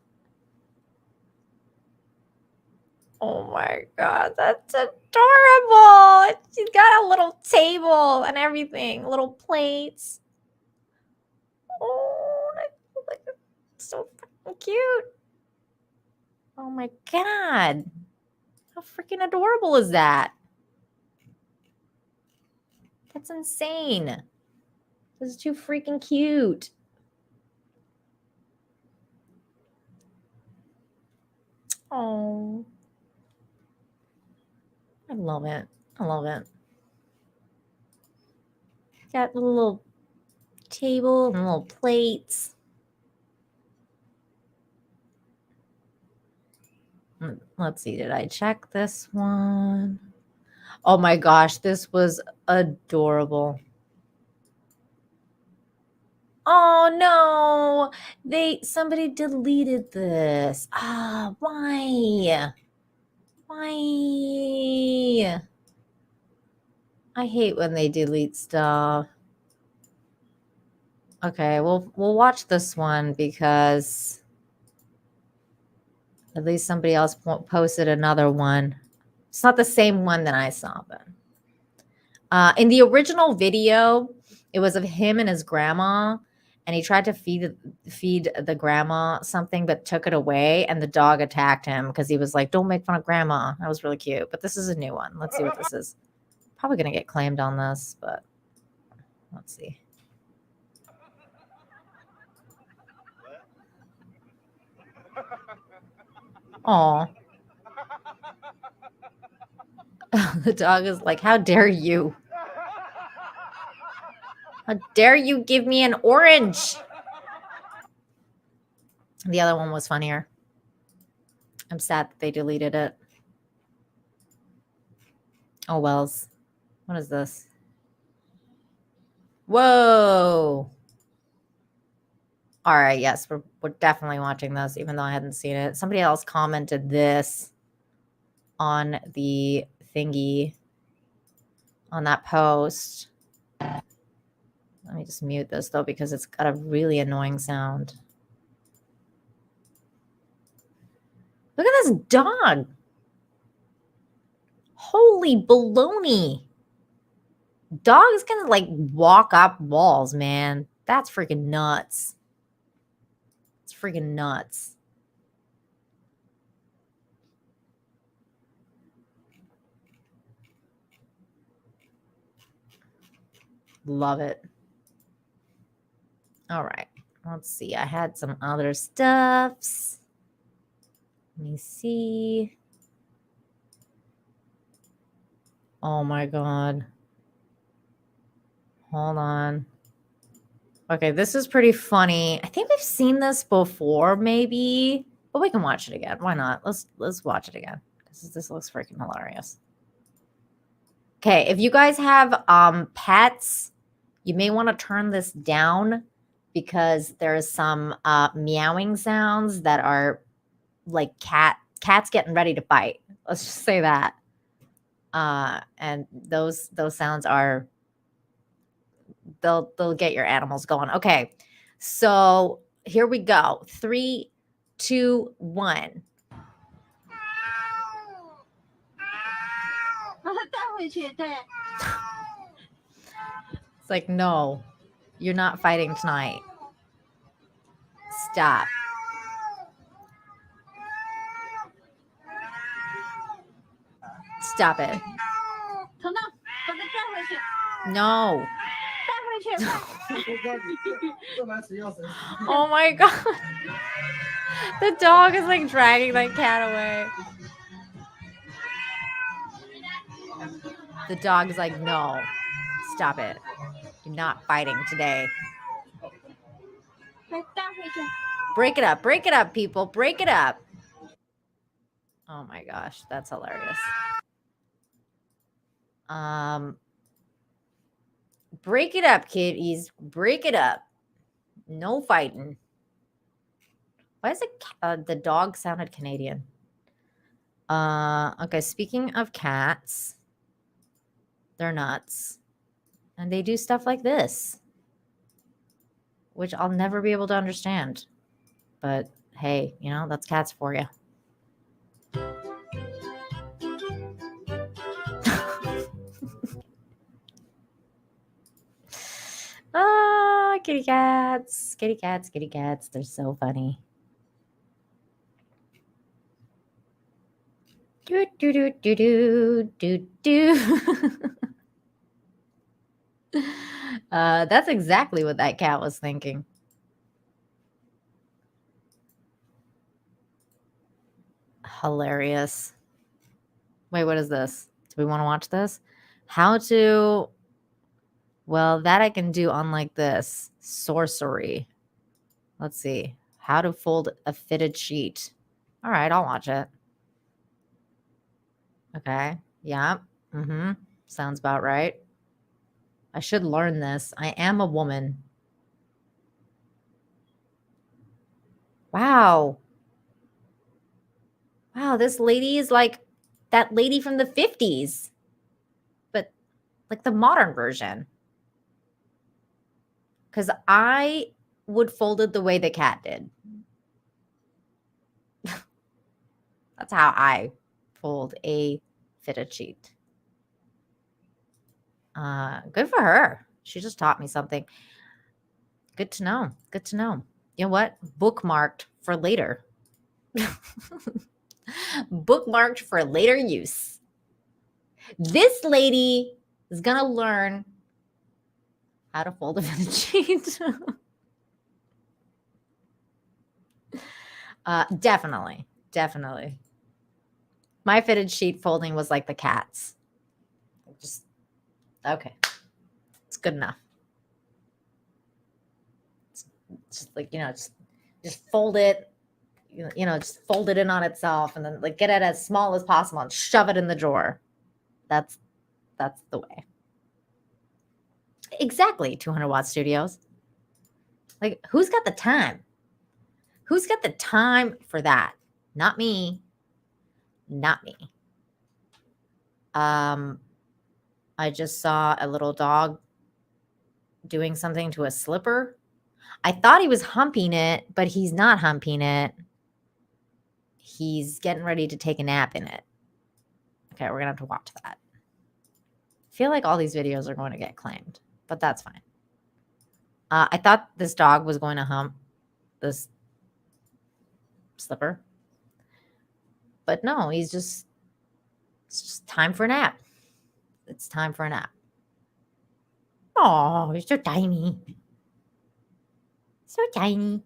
Oh my God, that's adorable. She's got a little table and everything, little plates. Oh, that's so freaking cute. Oh my God. How freaking adorable is that? That's insane. This is too freaking cute. Oh. I love it. I love it. Got a little table and little plates. Let's see. Did I check this one? Oh my gosh, this was adorable. Oh no, somebody deleted this. Why? Why? I hate when they delete stuff. Okay, we'll watch this one because at least somebody else posted another one. It's not the same one that I saw, but in the original video, it was of him and his grandma, and he tried to feed the grandma something, but took it away, and the dog attacked him because he was like, "Don't make fun of grandma." That was really cute. But this is a new one. Let's see what this is. Probably gonna get claimed on this, but let's see. Aw. The dog is like, "How dare you? How dare you give me an orange?" The other one was funnier. I'm sad that they deleted it. Oh, wells. What is this? Whoa. All right, yes, we're definitely watching this, even though I hadn't seen it. Somebody else commented this on the thingy, on that post. Let me just mute this, though, because it's got a really annoying sound. Look at this dog. Holy baloney. Dog's gonna, like, walk up walls, man. That's freaking nuts. It's freaking nuts. Love it. All right. Let's see. I had some other stuffs. Let me see. Oh my God. Hold on. Okay, this is pretty funny. I think we've seen this before, maybe, but we can watch it again. Why not? Let's watch it again because this looks freaking hilarious. Okay, if you guys have pets, you may want to turn this down because there's some meowing sounds that are like cats getting ready to bite. Let's just say that. And those sounds are they'll get your animals going. Okay, so here we go. 3, 2, 1. It's like, no, you're not fighting tonight. Stop. Stop it. No. Oh my God. The dog is like dragging that cat away. The dog is like, no, stop it. You're not fighting today. Break it up, people. Break it up. Oh my gosh, that's hilarious. Break it up, kitties. Break it up. No fighting. Why is it the dog sounded Canadian? Okay, speaking of cats, they're nuts. And they do stuff like this, which I'll never be able to understand. But hey, you know, that's cats for you. Ah, kitty cats, kitty cats, kitty cats. They're so funny. Do do do do do do do. That's exactly what that cat was thinking. Hilarious. Wait, what is this? Do we want to watch this? How to... Well, that I can do unlike this. Sorcery. Let's see. How to fold a fitted sheet. All right, I'll watch it. Okay. Yeah. Mm-hmm. Sounds about right. I should learn this. I am a woman. Wow. Wow, this lady is like that lady from the 50s. But like the modern version. Because I would fold it the way the cat did. That's how I fold a fitted sheet. Good for her. She just taught me something. Good to know. Good to know. You know what? Bookmarked for later. Bookmarked for later use. This lady is going to learn how to fold a fitted sheet. Definitely. Definitely. My fitted sheet folding was like the cat's. Just, okay. It's good enough. It's just like, just fold it, just fold it in on itself and then like get it as small as possible and shove it in the drawer. That's the way. Exactly. 200 Watt Studios. Like, who's got the time? Who's got the time for that? Not me. Not me. I just saw a little dog doing something to a slipper. I thought he was humping it, but he's not humping it. He's getting ready to take a nap in it. Okay, we're going to have to watch that. I feel like all these videos are going to get claimed, but that's fine. I thought this dog was going to hump this slipper. But no, it's just time for a nap. It's time for a nap. Oh, you're so tiny. So tiny.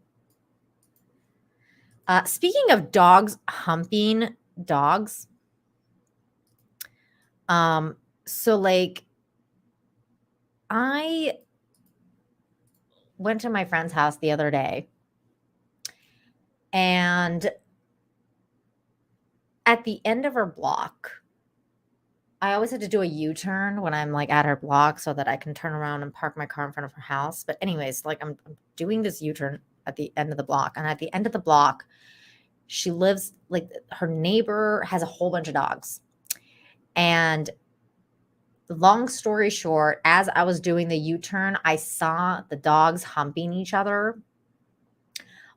Speaking of dogs humping dogs, so like I went to my friend's house the other day, and at the end of her block, I always had to do a U-turn when I'm like at her block so that I can turn around and park my car in front of her house. But anyways, like I'm doing this U-turn at the end of the block. And at the end of the block, she lives, like her neighbor has a whole bunch of dogs. And long story short, as I was doing the U-turn, I saw the dogs humping each other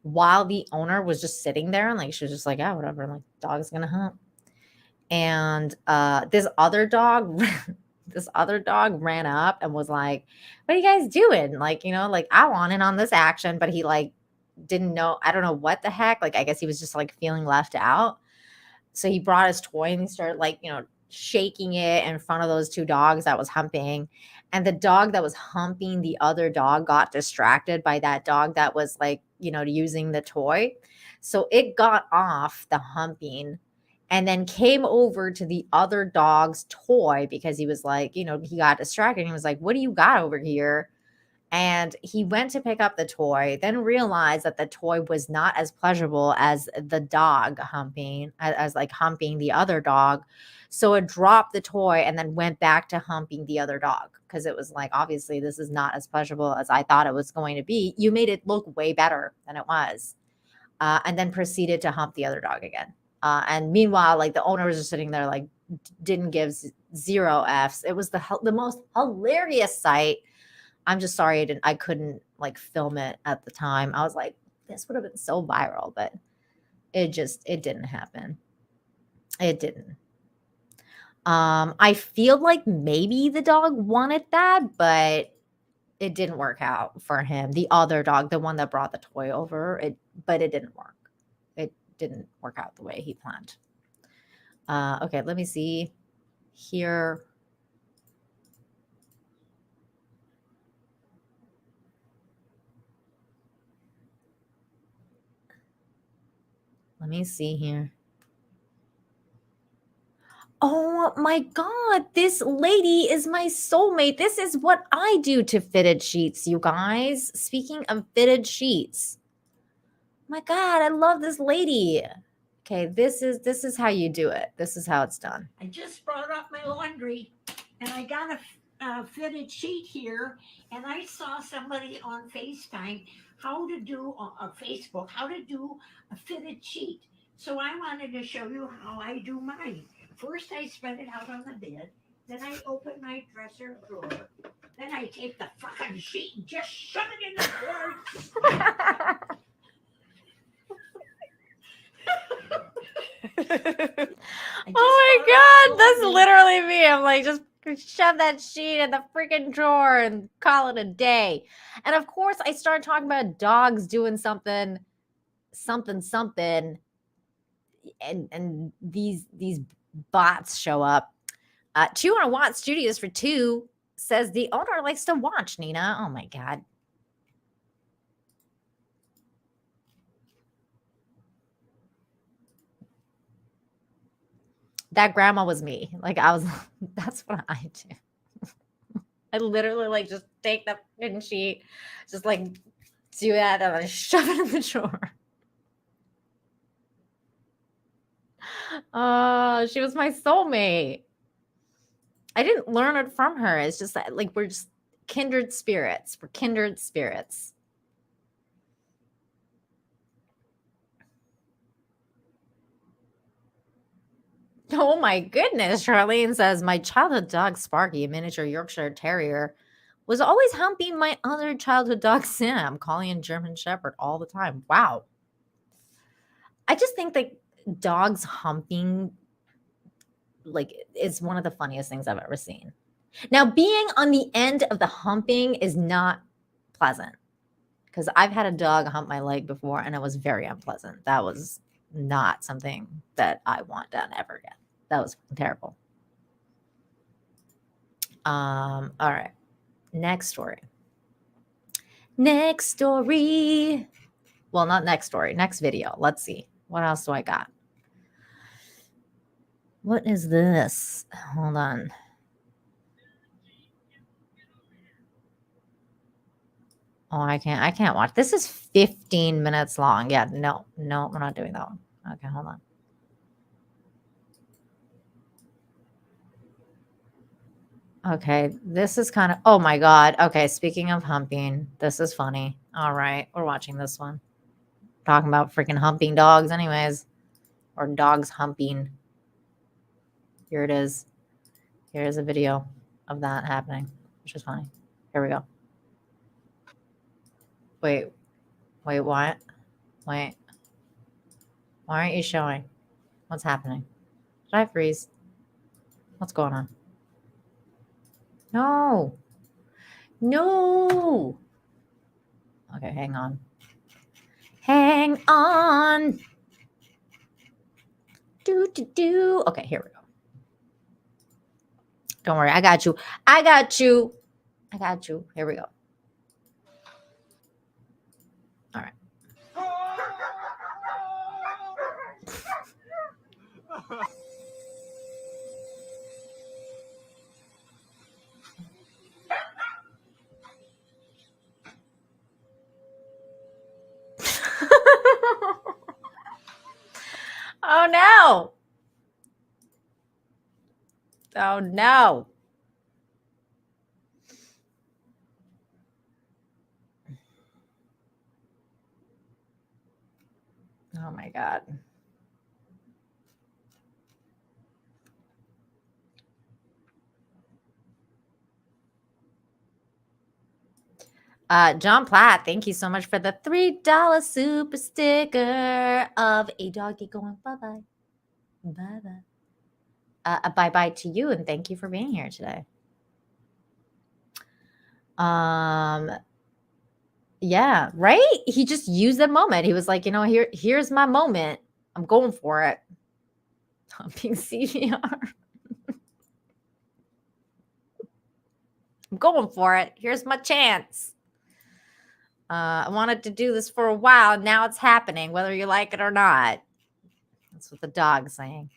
while the owner was just sitting there. And like, she was just like, yeah, whatever. Like, dog's going to hump. And this other dog ran up and was like, what are you guys doing? Like, like I want in on this action, but he like didn't know. I don't know what the heck. Like, I guess he was just like feeling left out. So he brought his toy and he started like, shaking it in front of those two dogs that was humping. And the dog that was humping the other dog got distracted by that dog that was like, using the toy. So it got off the humping and then came over to the other dog's toy because he was like, he got distracted. He was like, what do you got over here? And he went to pick up the toy, then realized that the toy was not as pleasurable as the dog humping, as like humping the other dog. So it dropped the toy and then went back to humping the other dog because it was like, obviously, this is not as pleasurable as I thought it was going to be. You made it look way better than it was. And then proceeded to hump the other dog again. And meanwhile, like the owner was just sitting there, like didn't give zero Fs. It was the most hilarious sight. I'm just sorry I couldn't like film it at the time. I was like, this would have been so viral, but it didn't happen. It didn't. I feel like maybe the dog wanted that, but it didn't work out for him. The other dog, the one that brought the toy over, but it didn't work. It didn't work out the way he planned. Okay, let me see here. Let me see here. Oh my God, this lady is my soulmate. This is what I do to fitted sheets, you guys. Speaking of fitted sheets. My God, I love this lady. Okay, this is how you do it. This is how it's done. I just brought up my laundry and I got a fitted sheet here, and I saw somebody on FaceTime how to do Facebook, how to do a fitted sheet. So I wanted to show you how I do mine. First, I spread it out on the bed. Then I open my dresser drawer. Then I take the fucking sheet and just shove it in the drawer. Oh my God, that's literally me. I'm like, just shove that sheet in the freaking drawer and call it a day. And of course, I started talking about dogs doing something, and these bots show up. 200 Watt Studios for 2 says the owner likes to watch, Nina. Oh my God. That grandma was me. Like that's what I do. I literally like just take the fucking sheet, just like do that and I shove it in the drawer. She was my soulmate. I didn't learn it from her. It's just that like we're just kindred spirits. We're kindred spirits. Oh my goodness. Charlene says, my childhood dog Sparky, a miniature Yorkshire Terrier, was always humping my other childhood dog Sam, calling him German Shepherd all the time. Wow. I just think that dogs humping like is one of the funniest things I've ever seen. Now, being on the end of the humping is not pleasant because I've had a dog hump my leg before and it was very unpleasant. That was not something that I want done ever again. That was terrible. All right. Next story. Next story. Well, not next story. Next video. Let's see. What else do I got? What is this? Hold on. Oh, I can't watch. This is 15 minutes long. Yeah, no, we're not doing that one. Okay, hold on. Okay, this is kind of, oh my God. Okay, speaking of humping, this is funny. All right, we're watching this one. Talking about freaking humping dogs anyways. Or dogs humping. Here it is. Here's a video of that happening, which is funny. Here we go. Wait, what? Wait. Why aren't you showing? What's happening? Did I freeze? What's going on? No. Okay, hang on. Do. Okay, here we go. Don't worry, I got you. Here we go. All right. Oh no. Oh no. Oh my God. John Platt, thank you so much for the $3 super sticker of a doggy going bye-bye. Bye-bye. Bye-bye to you, and thank you for being here today. Yeah, right? He just used that moment. He was like, here's my moment. I'm going for it. Pumping CPR. I'm going for it. Here's my chance. I wanted to do this for a while. Now it's happening, whether you like it or not. That's what the dog's saying.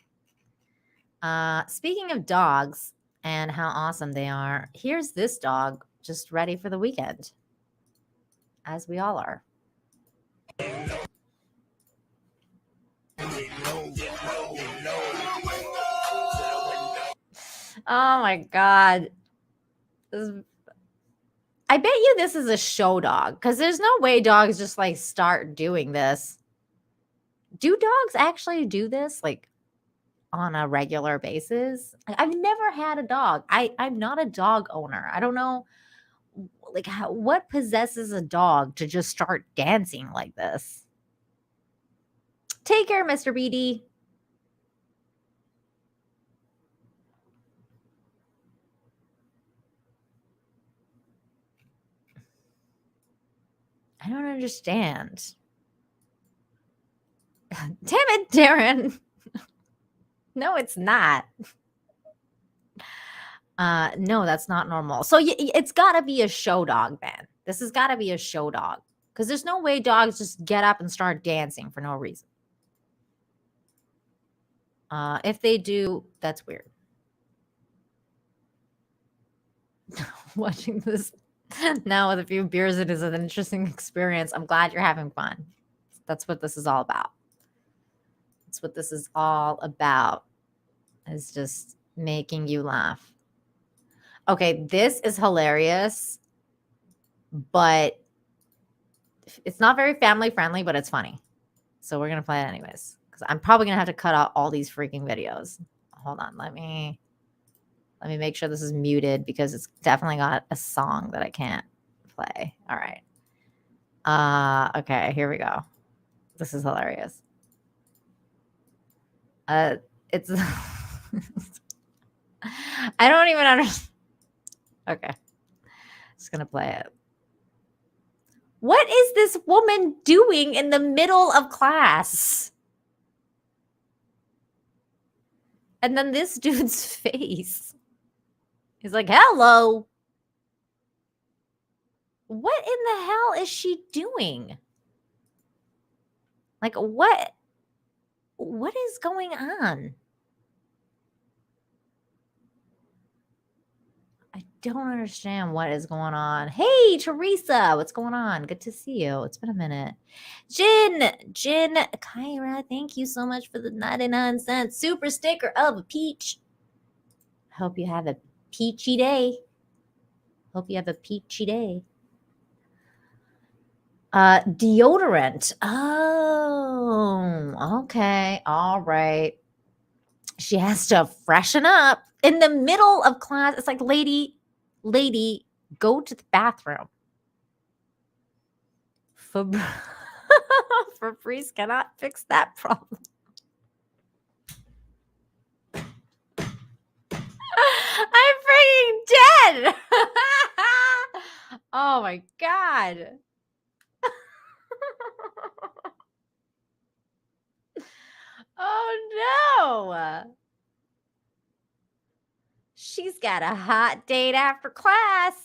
Speaking of dogs and how awesome they are, here's this dog just ready for the weekend, as we all are. Oh my God. I bet you this is a show dog, because there's no way dogs just like start doing this. Do dogs actually do this like on a regular basis? I've never had a dog. I'm not a dog owner. I don't know like what possesses a dog to just start dancing like this. Take care, Mr. BD. I don't understand. Damn it, Darren. No, it's not. No, that's not normal. So it's got to be a show dog, man. This has got to be a show dog, because there's no way dogs just get up and start dancing for no reason. If they do, that's weird. Watching this now with a few beers, it is an interesting experience. I'm glad you're having fun. That's what this is all about. That's what this is all about, is just making you laugh. Okay, this is hilarious, but it's not very family friendly, but it's funny. So we're going to play it anyways, because I'm probably going to have to cut out all these freaking videos. Hold on. Let me make sure this is muted, because it's definitely got a song that I can't play. All right. Okay, here we go. This is hilarious. It's I don't even understand. Okay. Just going to play it. What is this woman doing in the middle of class? And then this dude's face. He's like, hello. What in the hell is she doing? Like, what is going on? I don't understand what is going on. Hey, Teresa, what's going on? Good to see you. It's been a minute. Jin, Kyra, thank you so much for the 99-cent super sticker of a peach. Hope you have a peachy day. Hope you have a peachy day. Deodorant. Oh, okay. All right. She has to freshen up in the middle of class. It's like, lady, go to the bathroom. Febreze cannot fix that problem. I'm freaking dead. Oh my God. Oh no. She's got a hot date after class.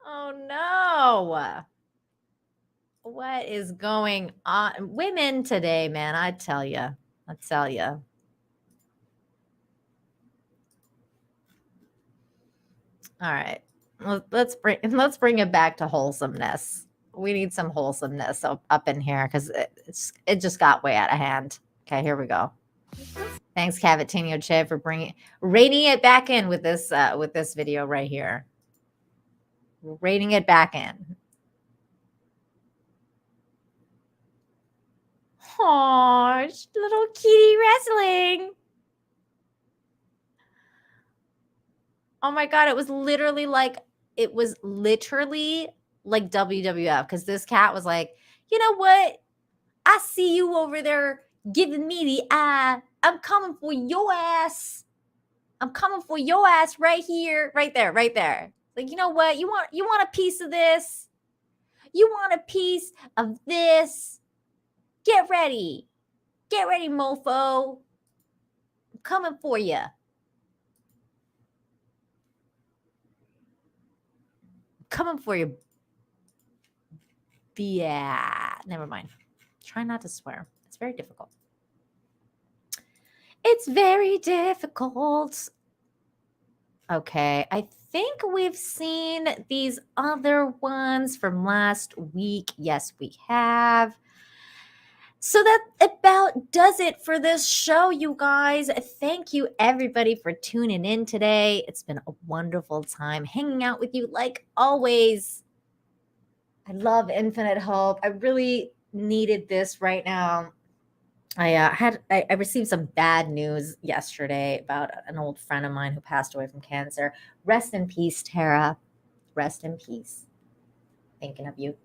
Oh no. What is going on? Women today, man, I tell you. All right. Let's bring it back to wholesomeness. We need some wholesomeness up in here, because it just got way out of hand. Okay, here we go. Thanks, Cavatinho Che, for rating it back in with this video right here. Rating it back in. Oh, little kitty wrestling. Oh my God, it was literally like WWF, because this cat was like, you know what? I see you over there giving me the eye. I'm coming for your ass. I'm coming for your ass right here, right there, right there. Like, you know what? You want a piece of this? You want a piece of this? Get ready. Get ready, mofo. I'm coming for you. Coming for you. Yeah. Never mind. Try not to swear. It's very difficult. It's very difficult. Okay, I think we've seen these other ones from last week. Yes, we have. So that about does it for this show, you guys. Thank you, everybody, for tuning in today. It's been a wonderful time hanging out with you like always. I love Infinite Hope. I really needed this right now. I received some bad news yesterday about an old friend of mine who passed away from cancer. Rest in peace, Tara. Rest in peace. Thinking of you.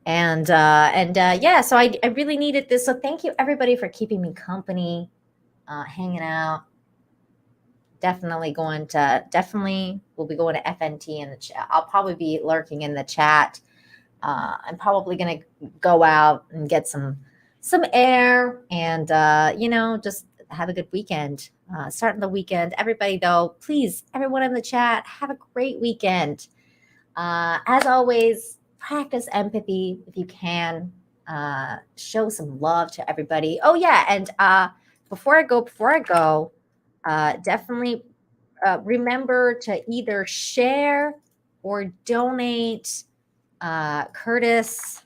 And yeah, so I really needed this. So thank you everybody for keeping me company, hanging out. Definitely we'll be going to FNT in the chat. I'll probably be lurking in the chat. I'm probably gonna go out and get some air and just have a good weekend. Starting the weekend. Everybody though, please, everyone in the chat, have a great weekend. As always, practice empathy if you can. Show some love to everybody. Oh yeah, and before I go, definitely remember to either share or donate. Curtis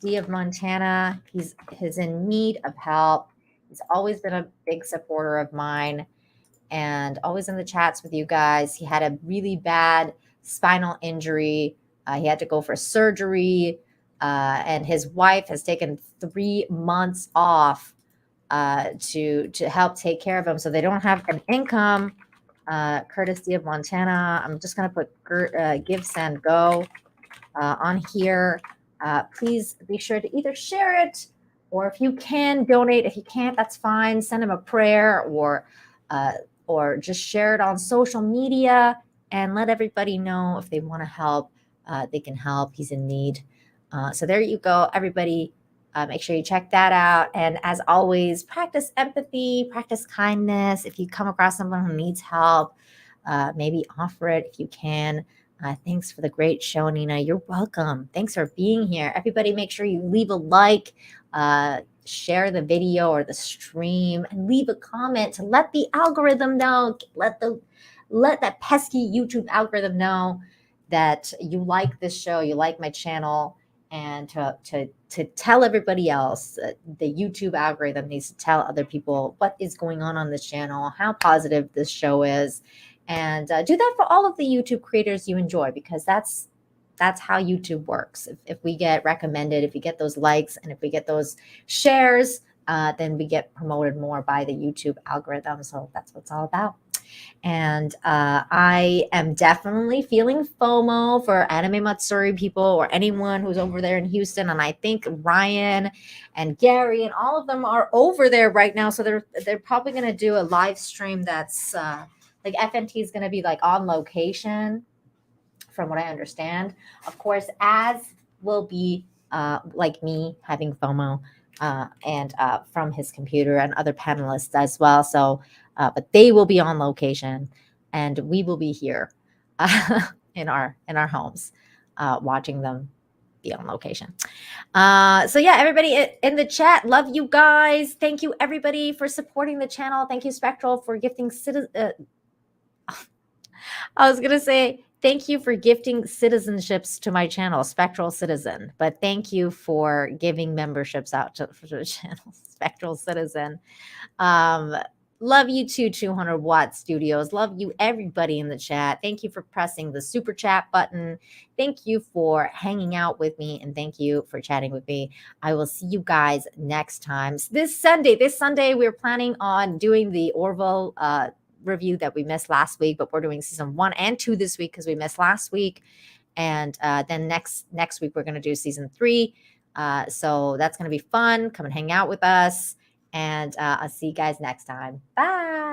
D of Montana. He's in need of help. He's always been a big supporter of mine and always in the chats with you guys. He had a really bad spinal injury. He had to go for surgery, and his wife has taken 3 months off to help take care of him, so they don't have an income. Curtis D of Montana. I'm just gonna put give, send, go on here. Please be sure to either share it or if you can donate. If you can't, that's fine. Send him a prayer or just share it on social media and let everybody know if they want to help. They can help. He's in need. So there you go, everybody. Make sure you check that out. And as always, practice empathy, practice kindness. If you come across someone who needs help, maybe offer it if you can. Thanks for the great show, Nina. You're welcome. Thanks for being here. Everybody, make sure you leave a like, share the video or the stream, and leave a comment to let the algorithm know. Let that pesky YouTube algorithm know that you like this show, you like my channel, and to tell everybody else. The YouTube algorithm needs to tell other people what is going on this channel, how positive this show is. And do that for all of the YouTube creators you enjoy, because that's how YouTube works. If we get recommended, if we get those likes, and if we get those shares, then we get promoted more by the YouTube algorithm. So that's what it's all about. And I am definitely feeling FOMO for Anime Matsuri people or anyone who's over there in Houston. And I think Ryan and Gary and all of them are over there right now. So they're probably going to do a live stream that's like FNT is going to be like on location, from what I understand. Of course, Az will be like me having FOMO and from his computer, and other panelists as well. So, but they will be on location, and we will be here in our homes watching them be on location. So yeah, everybody in the chat, love you guys. Thank you everybody for supporting the channel. Thank you, Spectral, for gifting I was gonna say thank you for gifting citizenships to my channel, Spectral Citizen, but thank you for giving memberships out for the channel, Spectral Citizen. Love you too, 200 Watt Studios. Love you, everybody in the chat. Thank you for pressing the super chat button. Thank you for hanging out with me, and thank you for chatting with me. I will see you guys next time. This Sunday, we're planning on doing the Orville review that we missed last week, but we're doing season 1 and 2 this week because we missed last week. And then next week, we're going to do season 3. So that's going to be fun. Come and hang out with us. And I'll see you guys next time. Bye.